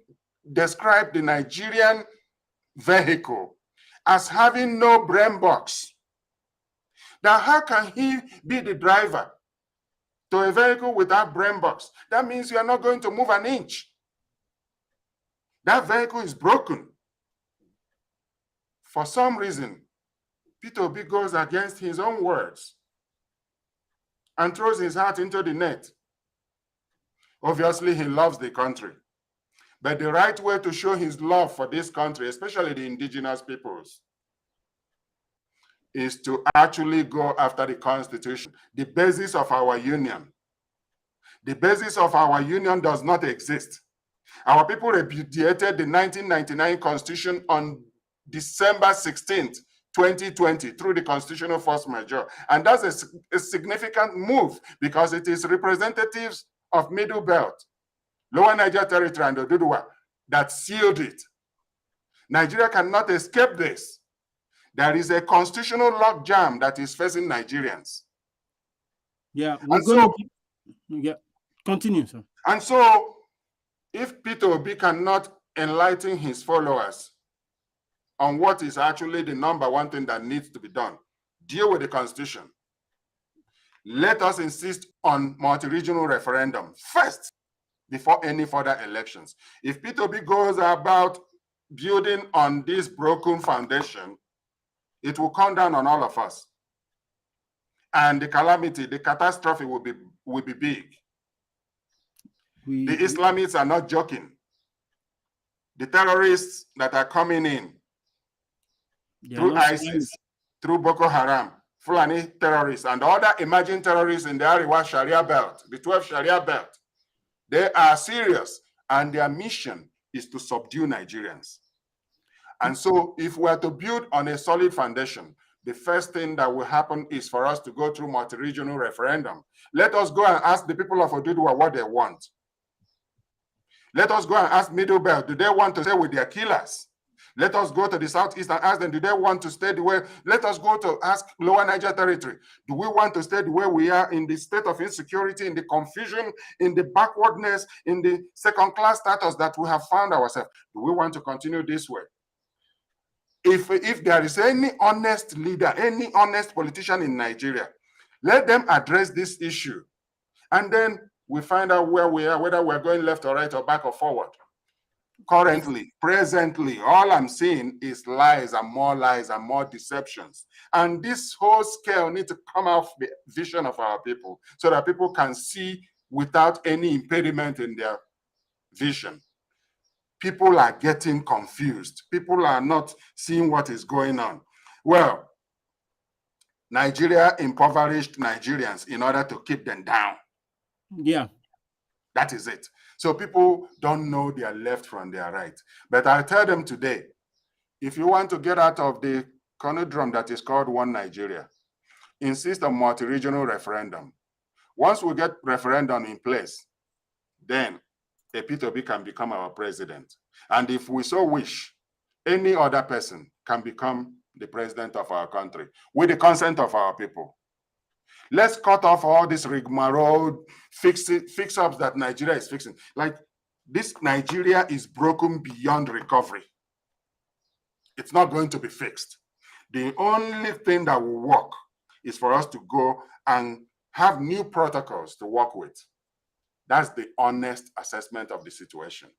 described the Nigerian vehicle as having no brain box. Now, how can he be the driver to a vehicle without brain box? That means you are not going to move an inch. That vehicle is broken. For some reason, Peter Obi goes against his own words and throws his heart into the net. Obviously, he loves the country. But the right way to show his love for this country, especially the indigenous peoples, is to actually go after the Constitution, the basis of our union. The basis of our union does not exist. Our people repudiated the 1999 Constitution on December 16th, 2020, through the constitutional force majeure. And that's a significant move because it is representatives of Middle Belt, Lower Niger Territory, and Oduduwa that sealed it. Nigeria cannot escape this. There is a constitutional logjam that is facing Nigerians. Yeah, we're going to continue, sir. And so, if Peter Obi cannot enlighten his followers on what is actually the number one thing that needs to be done, deal with the Constitution. Let us insist on multi-regional referendum first before any further elections. If Peter Obi goes about building on this broken foundation, it will come down on all of us. And the calamity, the catastrophe will be big. The Islamists are not joking. The terrorists that are coming in through ISIS, through Boko Haram, Fulani terrorists, and other emerging terrorists in the Ariwa Sharia belt, the 12 Sharia belt, they are serious, and their mission is to subdue Nigerians. And so if we are to build on a solid foundation, the first thing that will happen is for us to go through multi-regional referendum. Let us go and ask the people of Oduduwa what they want. Let us go and ask Middle Belt, do they want to stay with their killers? Let us go to the Southeast and ask them, do they want to stay the way? Let us go to ask Lower Niger Territory, do we want to stay the way we are in the state of insecurity, in the confusion, in the backwardness, in the second-class status that we have found ourselves? Do we want to continue this way? If there is any honest leader, any honest politician in Nigeria, let them address this issue. And then we find out where we are, whether we're going left or right or back or forward. Currently, presently, all I'm seeing is lies and more deceptions. And this whole scale needs to come off the vision of our people so that people can see without any impediment in their vision. People are getting confused. People are not seeing what is going on. Well, Nigeria impoverished Nigerians in order to keep them down. Yeah. That is it. So people don't know their left from their right. But I tell them today, if you want to get out of the conundrum that is called One Nigeria, insist on multi-regional referendum. Once we get referendum in place, then a Peter Obi can become our president. And if we so wish, any other person can become the president of our country with the consent of our people. Let's cut off all this rigmarole, fix-ups that Nigeria is fixing. Like, this Nigeria is broken beyond recovery. It's not going to be fixed. The only thing that will work is for us to go and have new protocols to work with. That's the honest assessment of the situation.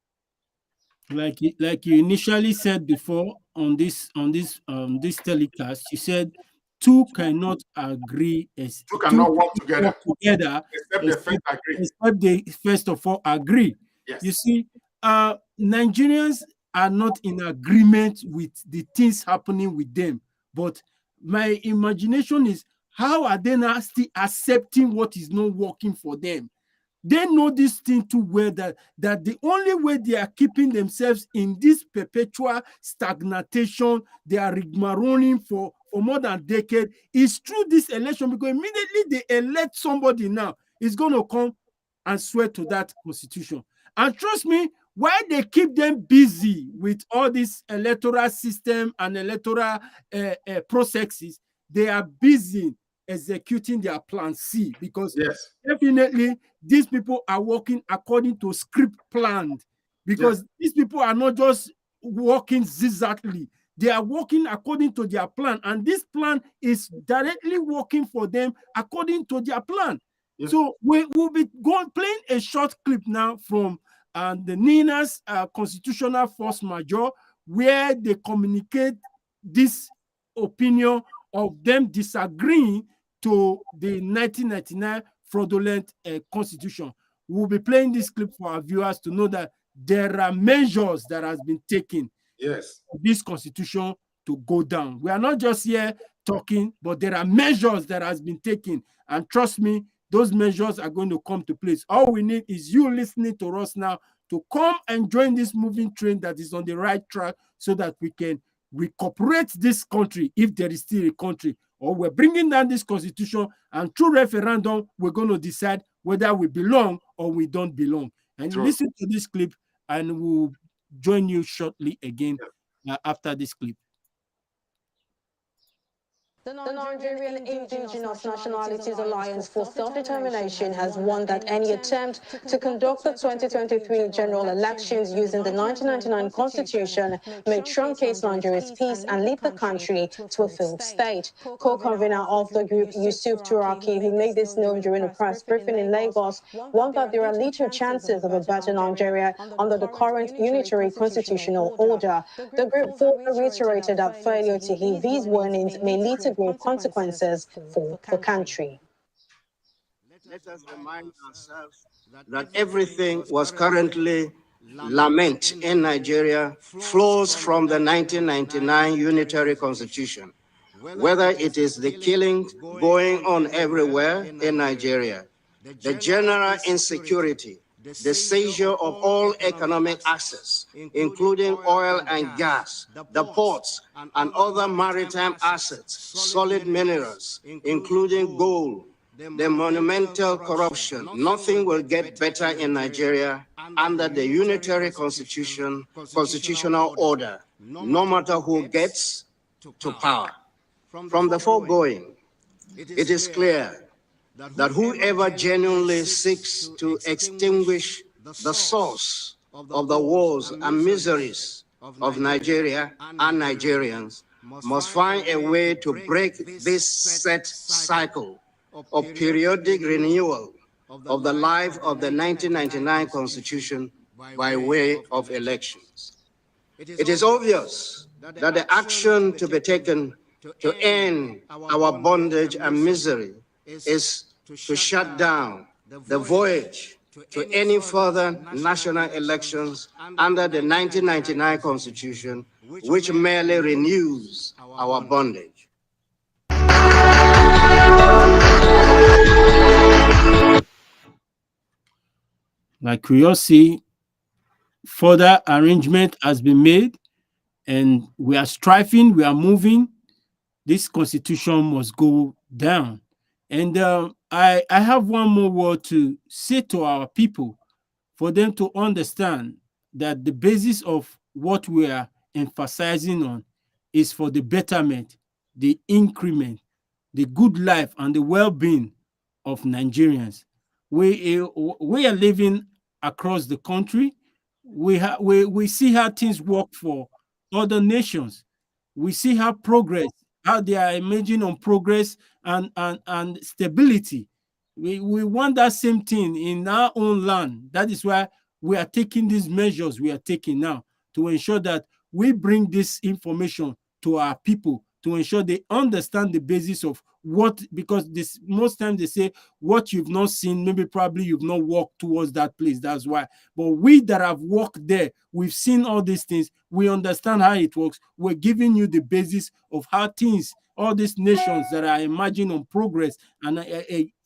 Like you initially said before on this telecast, you said two cannot agree. Two cannot work together except they first agree. Except they first of all agree. Yes. You see, Nigerians are not in agreement with the things happening with them. But my imagination is, how are they now still accepting what is not working for them? They know this thing too well, that the only way they are keeping themselves in this perpetual stagnation, they are rigmaroling for more than a decade, is through this election, because immediately they elect somebody now, is going to come and swear to that constitution. And trust me, while they keep them busy with all this electoral system and electoral processes, they are busy executing their plan C, because Yes. definitely these people are working according to script planned, because these people are not just working zigzagly. They are working according to their plan, and this plan is directly working for them according to their plan. Yes. So we will be playing a short clip now from the Nina's constitutional force majeure, where they communicate this opinion of them disagreeing to the 1999 fraudulent constitution. We'll be playing this clip for our viewers to know that there are measures that has been taken for this constitution to go down. We are not just here talking, but there are measures that has been taken. And trust me, those measures are going to come to place. All we need is you listening to us now to come and join this moving train that is on the right track, so that we can recuperate this country, if there is still a country. Or we're bringing down this constitution, and through referendum, we're going to decide whether we belong or we don't belong. And listen to this clip, and we'll join you shortly again after this clip. The Nigerian Indigenous Nationalities Alliance for Self-Determination has warned that any attempt to conduct the 2023 general elections using the 1999 Constitution may truncate Nigeria's peace and lead the country to a failed state. Co-convener of the group, Yusuf Turaki, who made this known during a press briefing in Lagos, warned that there are little chances of a better Nigeria under the current unitary constitutional order. The group further reiterated that failure to heed these warnings may lead to grave consequences for the country. Let us remind ourselves that everything was currently lament in Nigeria flows from the 1999 Unitary Constitution, whether it is the killing going on everywhere in Nigeria, the general insecurity, the seizure of all economic access, including oil and gas, the ports and other maritime assets, solid minerals, including gold, the monumental corruption. Nothing will get better in Nigeria under the unitary constitutional order, no matter who gets to power. From the foregoing, it is clear that whoever genuinely seeks to extinguish the source of the woes and miseries of Nigeria and Nigerians must find a way to break this set cycle of periodic renewal of the life of the 1999 Constitution by way of elections. It is obvious that the action to be taken to end our bondage and misery is to shut down the voyage to any further national elections under the 1999 Constitution, which merely renews our bondage. Like we all see, further arrangement has been made, and we are striving, we are moving. This constitution must go down. And I have one more word to say to our people, for them to understand that the basis of what we are emphasizing on is for the betterment, the increment, the good life, and the well-being of Nigerians. We are living across the country. We see how things work for other nations. We see how they are emerging on progress and stability. We want that same thing in our own land. That is why we are taking these measures we are taking now, to ensure that we bring this information to our people, to ensure they understand the basis of because this most times they say what you've not seen, maybe probably you've not walked towards that place. That's why. But we that have walked there, we've seen all these things, we understand how it works. We're giving you the basis of how things, all these nations that are emerging on progress and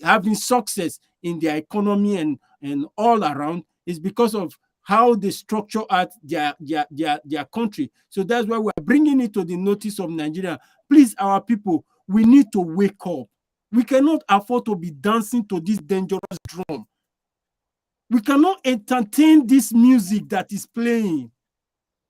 having success in their economy and all around is because of how they structure out their country. So that's why we're bringing it to the notice of Nigeria. Please, our people, we need to wake up. We cannot afford to be dancing to this dangerous drum. We cannot entertain this music that is playing.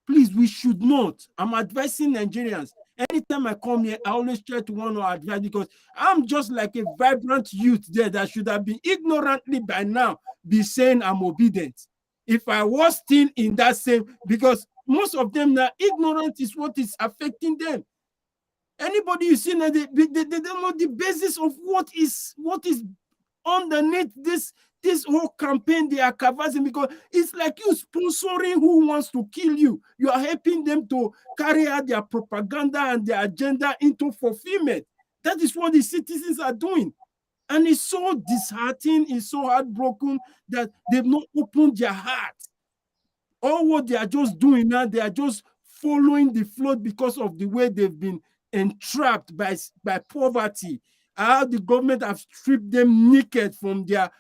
Please, we should not. I'm advising Nigerians. Anytime I come here, I always try to want to advise because I'm just like a vibrant youth there that should have been ignorantly by now be saying I'm obedient. If I was still in that same, because most of them now, ignorance is what is affecting them. Anybody you see now, they don't know the basis of what is underneath this whole campaign they are canvassing, because it's like you sponsoring who wants to kill you. You are helping them to carry out their propaganda and their agenda into fulfillment. That is what the citizens are doing. And it's so disheartening, it's so heartbroken that they've not opened their hearts. All what they are just doing now, they are just following the float because of the way they've been entrapped by poverty. How the government have stripped them naked from their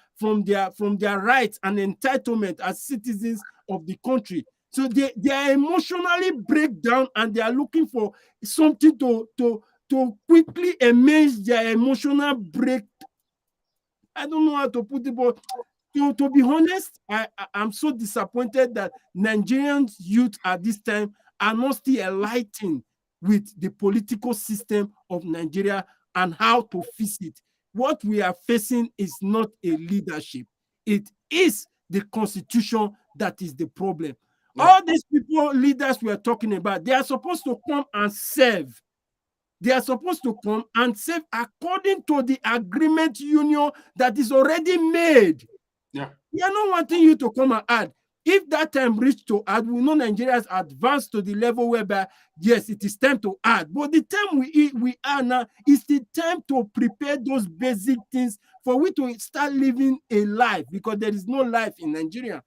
rights and entitlement as citizens of the country. So they are emotionally break down and they are looking for something to quickly amend their emotional break. I don't know how to put it, but to be honest, I'm so disappointed that Nigerian youth at this time are not still enlightened with the political system of Nigeria and how to fix it. What we are facing is not a leadership. It is the constitution that is the problem. Yeah. All these people, leaders we are talking about, they are supposed to come and serve. They are supposed to come and serve according to the agreement union that is already made. Yeah. We are not wanting you to come and add. If that time reached to add, we know Nigeria has advanced to the level whereby, yes, it is time to add. But the time we are now is the time to prepare those basic things for we to start living a life, because there is no life in Nigeria.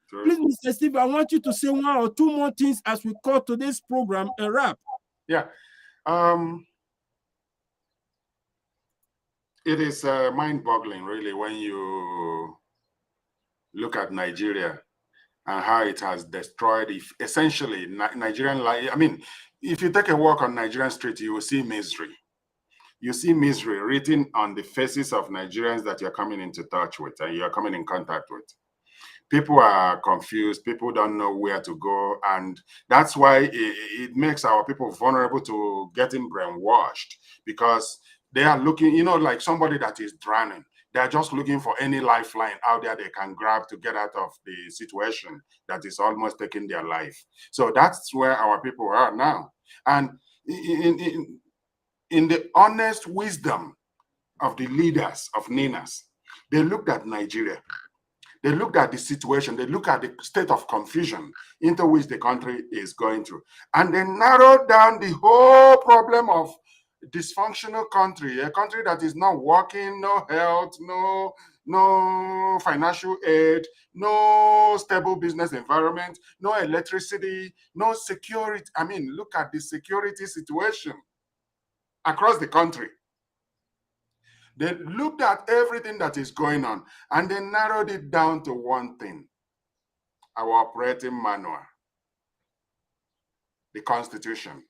Sure. Please, Mr. Steve, I want you to say one or two more things as we call today's program a wrap. Yeah. It is mind-boggling, really, when you look at Nigeria and how it has destroyed, essentially, Nigerian life. I mean, if you take a walk on Nigerian street, you will see misery. You see misery written on the faces of Nigerians that you're coming into touch with and you're coming in contact with. People are confused. People don't know where to go. And that's why it makes our people vulnerable to getting brainwashed, because they are looking, you know, like somebody that is drowning. They're just looking for any lifeline out there they can grab to get out of the situation that is almost taking their life. So that's where our people are now. And in the honest wisdom of the leaders of NINAS, they looked at Nigeria. They looked at the situation. They look at the state of confusion into which the country is going through. And they narrowed down the whole problem of dysfunctional country, a country that is not working, no health, no financial aid, no stable business environment, no electricity, no security. I mean, look at the security situation across the country. They looked at everything that is going on and they narrowed it down to one thing: our operating manual, the Constitution,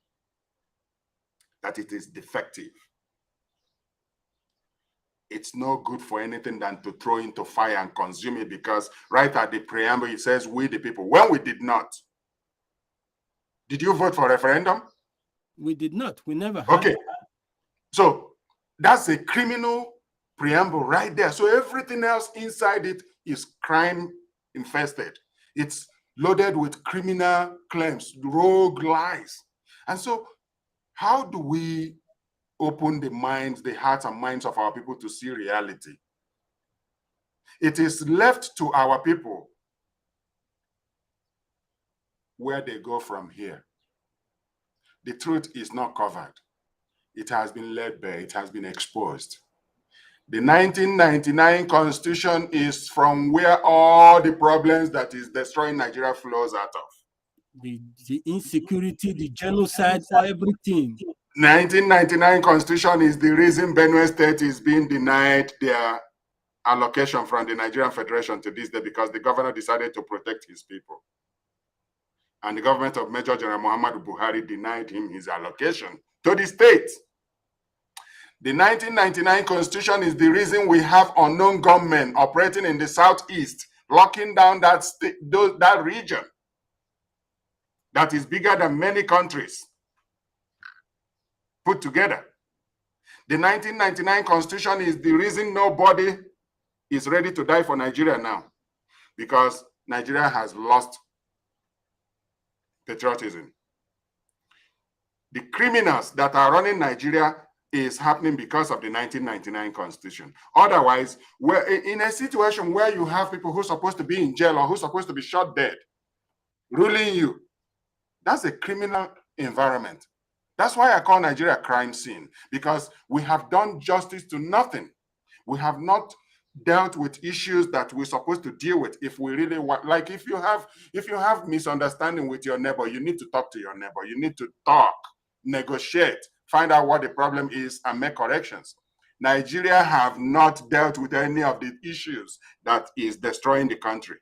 that it is defective. It's no good for anything than to throw into fire and consume it, because right at the preamble, it says, we the people, when we did not. Did you vote for referendum? We did not. We never had. Okay. So that's a criminal preamble right there. So everything else inside it is crime infested. It's loaded with criminal claims, rogue lies. And so how do we open the minds, the hearts and minds of our people to see reality? It is left to our people where they go from here. The truth is not covered. it has been laid bare, it has been exposed. The 1999 Constitution is from where all the problems that is destroying Nigeria flows out of. The insecurity, the genocide, everything. 1999 Constitution is the reason Benue State is being denied their allocation from the Nigerian Federation to this day, because the governor decided to protect his people. And the government of Major General Muhammadu Buhari denied him his allocation to the state. The 1999 Constitution is the reason we have unknown gunmen operating in the southeast, locking down that region that is bigger than many countries put together. The 1999 Constitution is the reason nobody is ready to die for Nigeria now, because Nigeria has lost patriotism. The criminals that are running Nigeria is happening because of the 1999 Constitution. Otherwise, we're in a situation where you have people who are supposed to be in jail or who are supposed to be shot dead ruling you. That's a criminal environment. That's why I call Nigeria a crime scene, because we have done justice to nothing. We have not dealt with issues that we're supposed to deal with. If we really want, like if you have misunderstanding with your neighbor, you need to talk to your neighbor. You need to talk, negotiate, find out what the problem is and make corrections. Nigeria have not dealt with any of the issues that is destroying the country.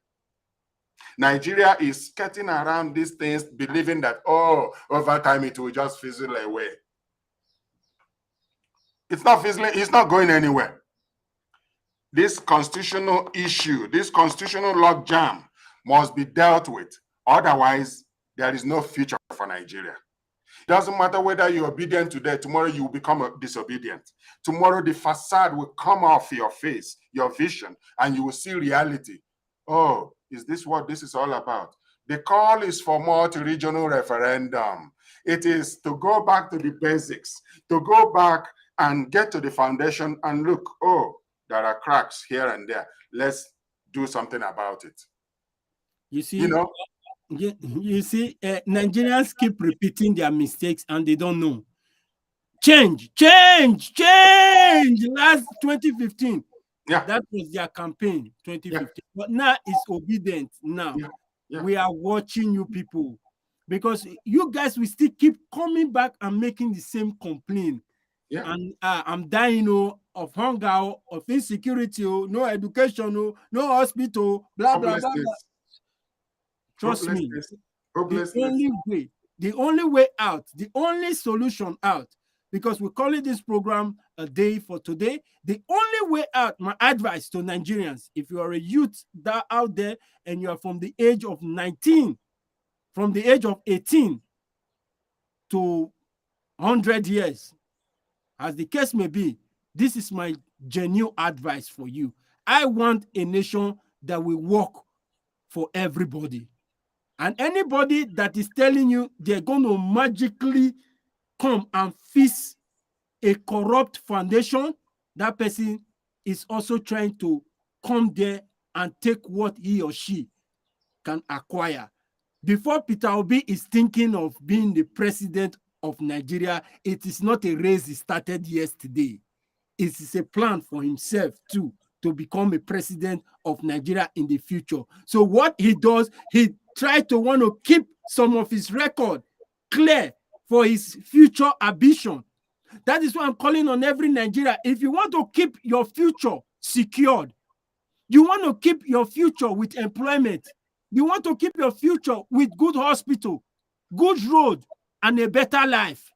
Nigeria is skirting around these things, believing that, oh, over time it will just fizzle away. It's not fizzling, it's not going anywhere. This constitutional issue, this constitutional logjam must be dealt with. Otherwise, there is no future for Nigeria. It doesn't matter whether you're obedient today, tomorrow you will become disobedient. Tomorrow the facade will come off your face, your vision, and you will see reality. Oh, is this what this is all about? The call is for multi-regional referendum. It is to go back to the basics, to go back and get to the foundation and look, oh, there are cracks here and there. Let's do something about it. You see, Nigerians keep repeating their mistakes and they don't know. Change. Last 2015. Yeah. That was their campaign, 2015. Yeah. But now it's obedient. Now we are watching you people, because you guys will still keep coming back and making the same complaint. Yeah. And I'm dying of hunger, of insecurity, no education, no hospital, blah, blah, blah, blah. Trust me, the only way out, the only solution out, because we're calling this program A Day for Today, the only way out, my advice to Nigerians, if you are a youth that out there and you are from the age of 19, from the age of 18 to 100 years, as the case may be, this is my genuine advice for you. I want a nation that will work for everybody. And anybody that is telling you they're going to magically come and fix a corrupt foundation, that person is also trying to come there and take what he or she can acquire. Before Peter Obi is thinking of being the president of Nigeria, it is not a race he started yesterday. It is a plan for himself too, to become a president of Nigeria in the future. So what he does, he tries to want to keep some of his record clear for his future ambition. That is why I'm calling on every Nigerian. If you want to keep your future secured, you want to keep your future with employment, you want to keep your future with good hospital, good road, and a better life,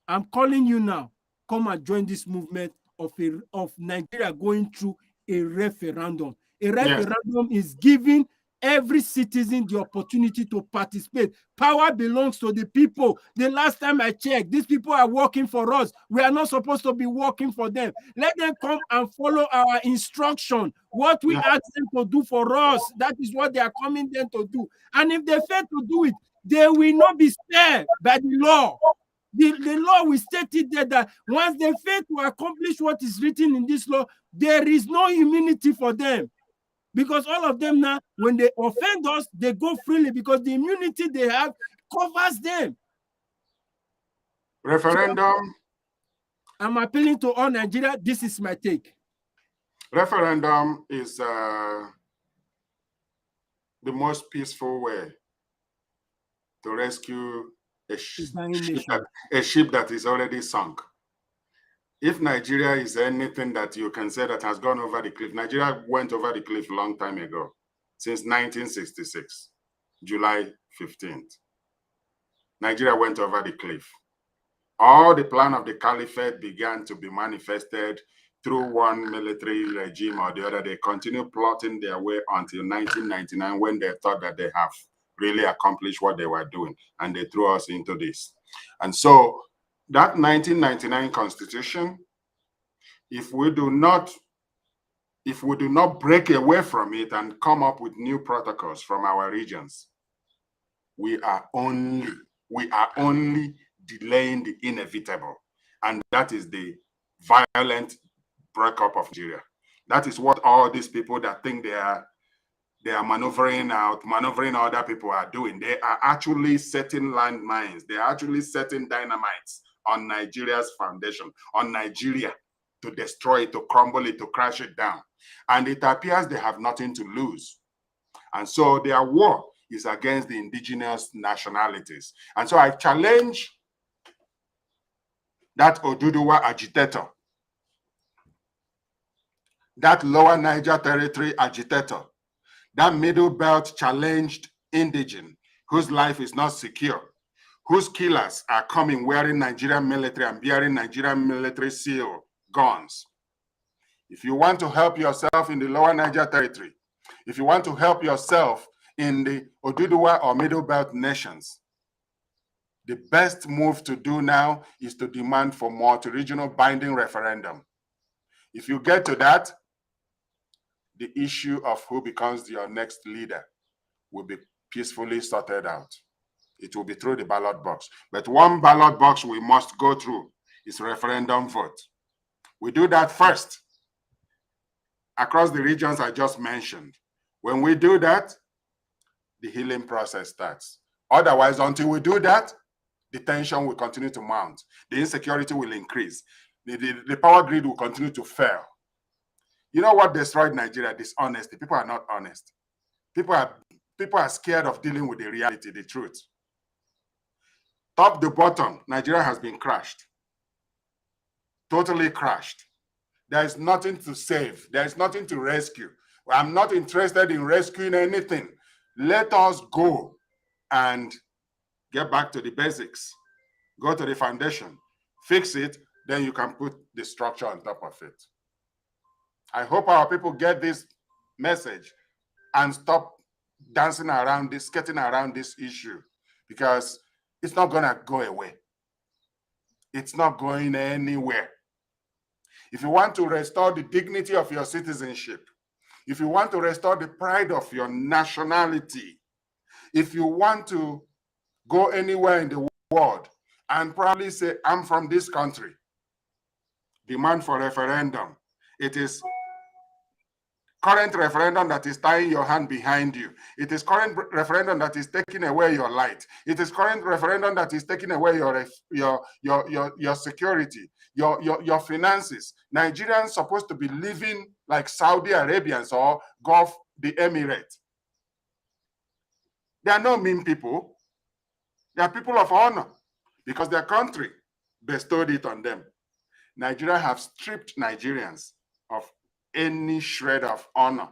I'm calling you now. Come and join this movement of Nigeria going through a referendum. A referendum is giving every citizen the opportunity to participate. Power belongs to the people. The last time I checked, these people are working for us. We are not supposed to be working for them. Let them come and follow our instruction. What we ask them to do for us, that is what they are coming there to do. And if they fail to do it, they will not be spared by the law. The law will state it there that once they fail to accomplish what is written in this law, there is no immunity for them. Because all of them now, when they offend us, they go freely because the immunity they have covers them. Referendum I'm appealing to all Nigeria. This is my take. Referendum is the most peaceful way to rescue a ship that is already sunk. If Nigeria is anything that you can say that has gone over the cliff, Nigeria went over the cliff a long time ago, since 1966, July 15th. Nigeria went over the cliff. All the plan of the caliphate began to be manifested through one military regime or the other. They continued plotting their way until 1999, when they thought that they have really accomplished what they were doing, and they threw us into this. And so that 1999 constitution, if we do not break away from it and come up with new protocols from our regions, we are only delaying the inevitable, and that is the violent breakup of Nigeria. That is what all these people that think they are maneuvering other people are doing. They are actually setting landmines. They are actually setting dynamites on Nigeria's foundation, on Nigeria, to destroy it, to crumble it, to crash it down. And it appears they have nothing to lose. And so their war is against the indigenous nationalities. And so I challenge that Oduduwa agitator, that Lower Niger Territory agitator, that Middle Belt challenged indigene whose life is not secure, whose killers are coming wearing Nigerian military and bearing Nigerian military seal guns. If you want to help yourself in the Lower Niger Territory, if you want to help yourself in the Oduduwa or Middle Belt nations, the best move to do now is to demand for multi-regional binding referendum. If you get to that, the issue of who becomes your next leader will be peacefully sorted out. It will be through the ballot box. But one ballot box we must go through is referendum vote. We do that first across the regions I just mentioned. When we do that, the healing process starts. Otherwise, until we do that, the tension will continue to mount. The insecurity will increase. The power grid will continue to fail. You know what destroyed Nigeria? Dishonesty. People are not honest. People are scared of dealing with the reality, the truth. Top to bottom, Nigeria has been crashed. Totally crashed. There is nothing to save. There is nothing to rescue. I'm not interested in rescuing anything. Let us go and get back to the basics. Go to the foundation. Fix it, then you can put the structure on top of it. I hope our people get this message and stop dancing around this, skirting around this issue, because it's not going to go away. It's not going anywhere. If you want to restore the dignity of your citizenship, if you want to restore the pride of your nationality, if you want to go anywhere in the world and proudly say, I'm from this country, demand for referendum. It is current referendum that is tying your hand behind you. It is current referendum that is taking away your light. It is current referendum that is taking away your security, your finances. Nigerians supposed to be living like Saudi Arabians or Gulf, the Emirates. They are not mean people. They are people of honor because their country bestowed it on them. Nigeria have stripped Nigerians of any shred of honor,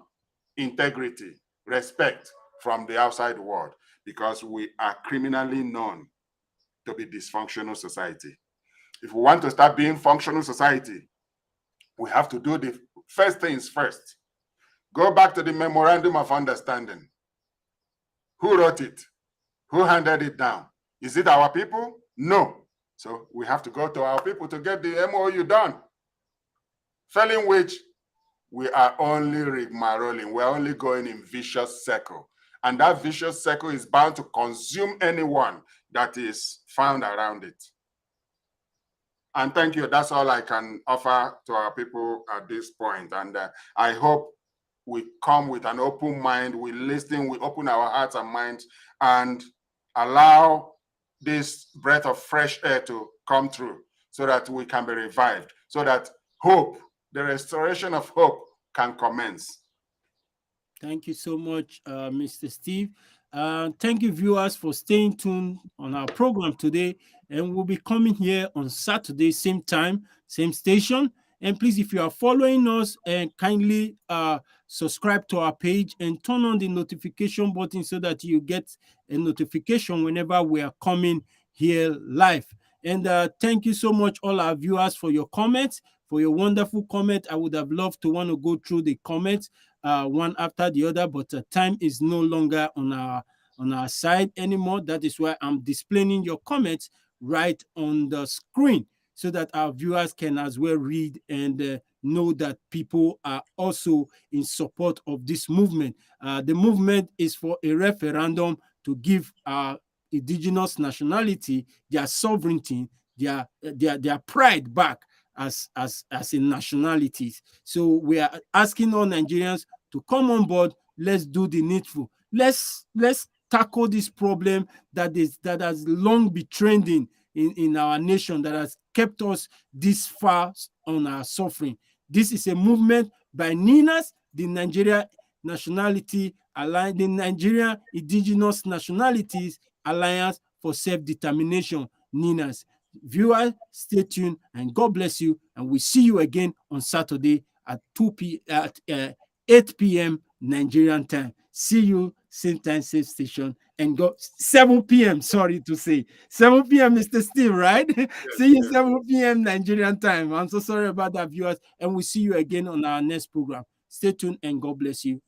integrity, respect from the outside world, because we are criminally known to be dysfunctional society. If we want to start being functional society, we have to do the first things first. Go back to the memorandum of understanding. Who wrote it? Who handed it down? Is it our people? No. So we have to go to our people to get the MOU done. Failing which, we are only rigmaroling. We're only going in vicious circle. And that vicious circle is bound to consume anyone that is found around it. And thank you. That's all I can offer to our people at this point. And I hope we come with an open mind, we listen, we open our hearts and minds, and allow this breath of fresh air to come through so that we can be revived, so that hope, the restoration of hope, can commence. Thank you so much, Mr. Steve. Thank you, viewers, for staying tuned on our program today. And we'll be coming here on Saturday, same time, same station. And please, if you are following us, and kindly subscribe to our page and turn on the notification button so that you get a notification whenever we are coming here live. And thank you so much, all our viewers, for your comments, for your wonderful comment. I would have loved to want to go through the comments one after the other, but time is no longer on our side anymore. That is why I'm displaying your comments right on the screen so that our viewers can as well read and know that people are also in support of this movement. The movement is for a referendum to give our indigenous nationality their sovereignty, their pride back as in nationalities. So we are asking all Nigerians to come on board. Let's do the needful. Let's tackle this problem that has long been trending in our nation, that has kept us this far on our suffering. This is a movement by NINAS, the Nigeria Nationality Alliance, the Nigeria Indigenous Nationalities Alliance for Self-Determination, NINAS. Viewers, stay tuned, and God bless you. And we see you again on Saturday at 8 p.m. Nigerian time. See you same time, same station, and go 7 p.m. Sorry to say 7 p.m. Mr. Steve, right? Yes, see you 7 p.m. Nigerian time. I'm so sorry about that, viewers, and we'll see you again on our next program. Stay tuned, and God bless you.